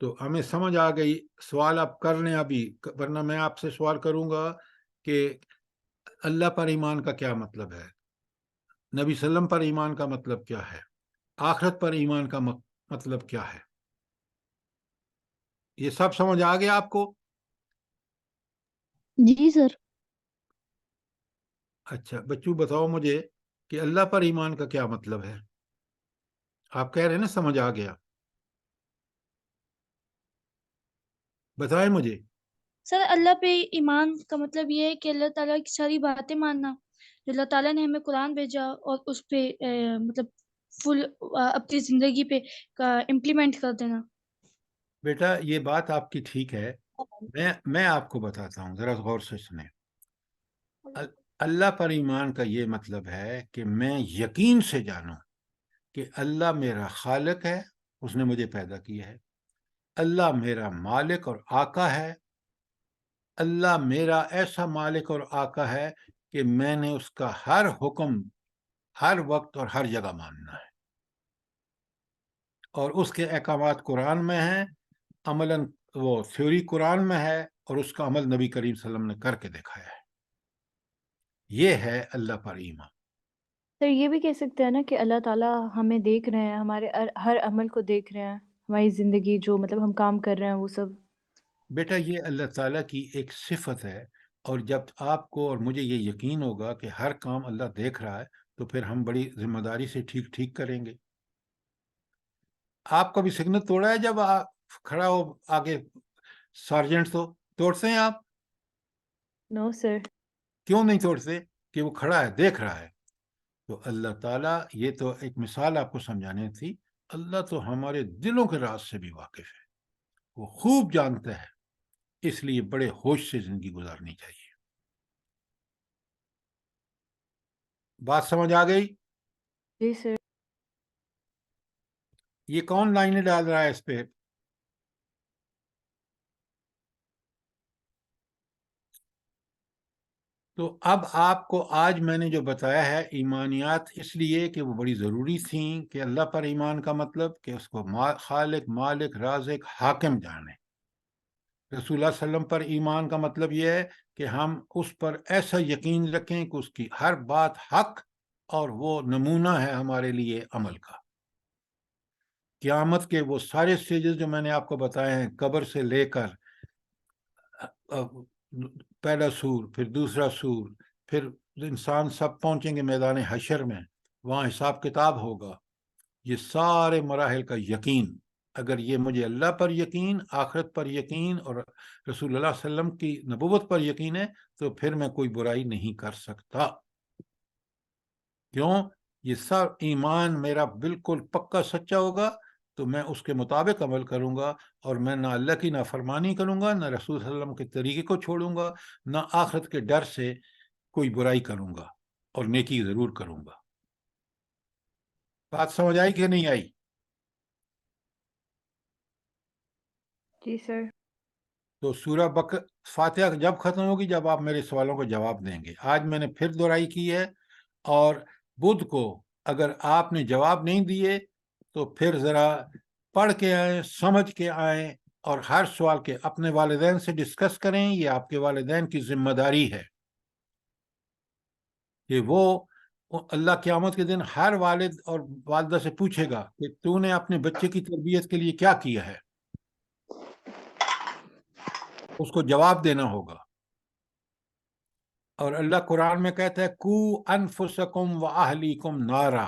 تو ہمیں سمجھ آ گئی. سوال آپ کر لیں ابھی، ورنہ میں آپ سے سوال کروں گا کہ اللہ پر ایمان کا کیا مطلب ہے، نبی صلی اللہ علیہ وسلم پر ایمان کا مطلب کیا ہے، آخرت پر ایمان کا مطلب کیا ہے. یہ سب سمجھ آ گیا آپ کو؟ جی سر. اچھا بچوں بتاؤ مجھے کہ اللہ پر ایمان کا کیا مطلب ہے. آپ کہہ رہے ہیں نا سمجھ آ گیا، بتائیں مجھے. سر اللہ پہ ایمان کا مطلب یہ ہے کہ اللہ تعالیٰ کی ساری باتیں ماننا، جو اللہ تعالیٰ نے ہمیں قرآن بھیجا اور اس پہ مطلب فل اپنی زندگی پہ امپلیمنٹ کر دینا. بیٹا یہ بات آپ کی ٹھیک ہے، میں آپ کو بتاتا ہوں، ذرا غور سے سنیں. اللہ پر ایمان کا یہ مطلب ہے کہ میں یقین سے جانوں کہ اللہ میرا خالق ہے، اس نے مجھے پیدا کیا ہے. اللہ میرا مالک اور آقا ہے. اللہ میرا ایسا مالک اور آقا ہے کہ میں نے اس کا ہر حکم ہر وقت اور ہر جگہ ماننا ہے، اور اس کے احکامات قرآن میں ہیں، عملاً وہ تھیوری قرآن میں ہے، اور اس کا عمل نبی کریم صلی اللہ علیہ وسلم نے کر کے دکھایا ہے. یہ ہے اللہ پر ایمان. سر یہ بھی کہہ سکتے ہیں نا کہ اللہ تعالیٰ ہمیں دیکھ رہے ہیں، ہمارے ہر عمل کو دیکھ رہے ہیں، ہماری زندگی جو مطلب ہم کام کر رہے ہیں وہ سب. بیٹا یہ اللہ تعالیٰ کی ایک صفت ہے، اور جب آپ کو اور مجھے یہ یقین ہوگا کہ ہر کام اللہ دیکھ رہا ہے تو پھر ہم بڑی ذمہ داری سے ٹھیک کریں گے. آپ کبھی سگنل توڑا ہے جب آپ کھڑا ہو آگے سارجنٹ تو توڑتے ہیں آپ؟ نو سر. کیوں نہیں توڑتے؟ کہ وہ کھڑا ہے دیکھ رہا ہے. تو اللہ تعالیٰ، یہ تو ایک مثال آپ کو سمجھانے تھی، اللہ تو ہمارے دلوں کے راز سے بھی واقف ہے، وہ خوب جانتا ہے. اس لیے بڑے ہوش سے زندگی گزارنی چاہیے. بات سمجھ آ گئی؟ جی سر. یہ کون لائنیں ڈال رہا ہے اس پہ؟ تو اب آپ کو آج میں نے جو بتایا ہے ایمانیات، اس لیے کہ وہ بڑی ضروری تھیں، کہ اللہ پر ایمان کا مطلب کہ اس کو خالق، مالک، رازق، حاکم جانے. رسول اللہ صلی اللہ علیہ وسلم پر ایمان کا مطلب یہ ہے کہ ہم اس پر ایسا یقین رکھیں کہ اس کی ہر بات حق اور وہ نمونہ ہے ہمارے لیے عمل کا. قیامت کے وہ سارے سٹیجز جو میں نے آپ کو بتائے ہیں، قبر سے لے کر پہلا سور، پھر دوسرا سور، پھر انسان سب پہنچیں گے میدان حشر میں، وہاں حساب کتاب ہوگا. یہ سارے مراحل کا یقین، اگر یہ مجھے اللہ پر یقین، آخرت پر یقین اور رسول اللہ صلی اللہ علیہ وسلم کی نبوت پر یقین ہے، تو پھر میں کوئی برائی نہیں کر سکتا. کیوں؟ یہ سب ایمان میرا بالکل پکا سچا ہوگا تو میں اس کے مطابق عمل کروں گا، اور میں نہ اللہ کی نافرمانی کروں گا، نہ رسول صلی اللہ علیہ وسلم کے طریقے کو چھوڑوں گا، نہ آخرت کے ڈر سے کوئی برائی کروں گا، اور نیکی ضرور کروں گا. بات سمجھ آئی کہ نہیں آئی؟ جی سر. تو سورہ فاتحہ جب ختم ہوگی جب آپ میرے سوالوں کا جواب دیں گے. آج میں نے پھر دہرائی کی ہے، اور بدھ کو اگر آپ نے جواب نہیں دیے تو پھر ذرا پڑھ کے آئیں، سمجھ کے آئیں، اور ہر سوال کے اپنے والدین سے ڈسکس کریں. یہ آپ کے والدین کی ذمہ داری ہے کہ وہ اللہ قیامت کے دن ہر والد اور والدہ سے پوچھے گا کہ تو نے اپنے بچے کی تربیت کے لیے کیا کیا ہے، اس کو جواب دینا ہوگا. اور اللہ قرآن میں کہتا ہے کو انفسکم و اہلیکم نارا،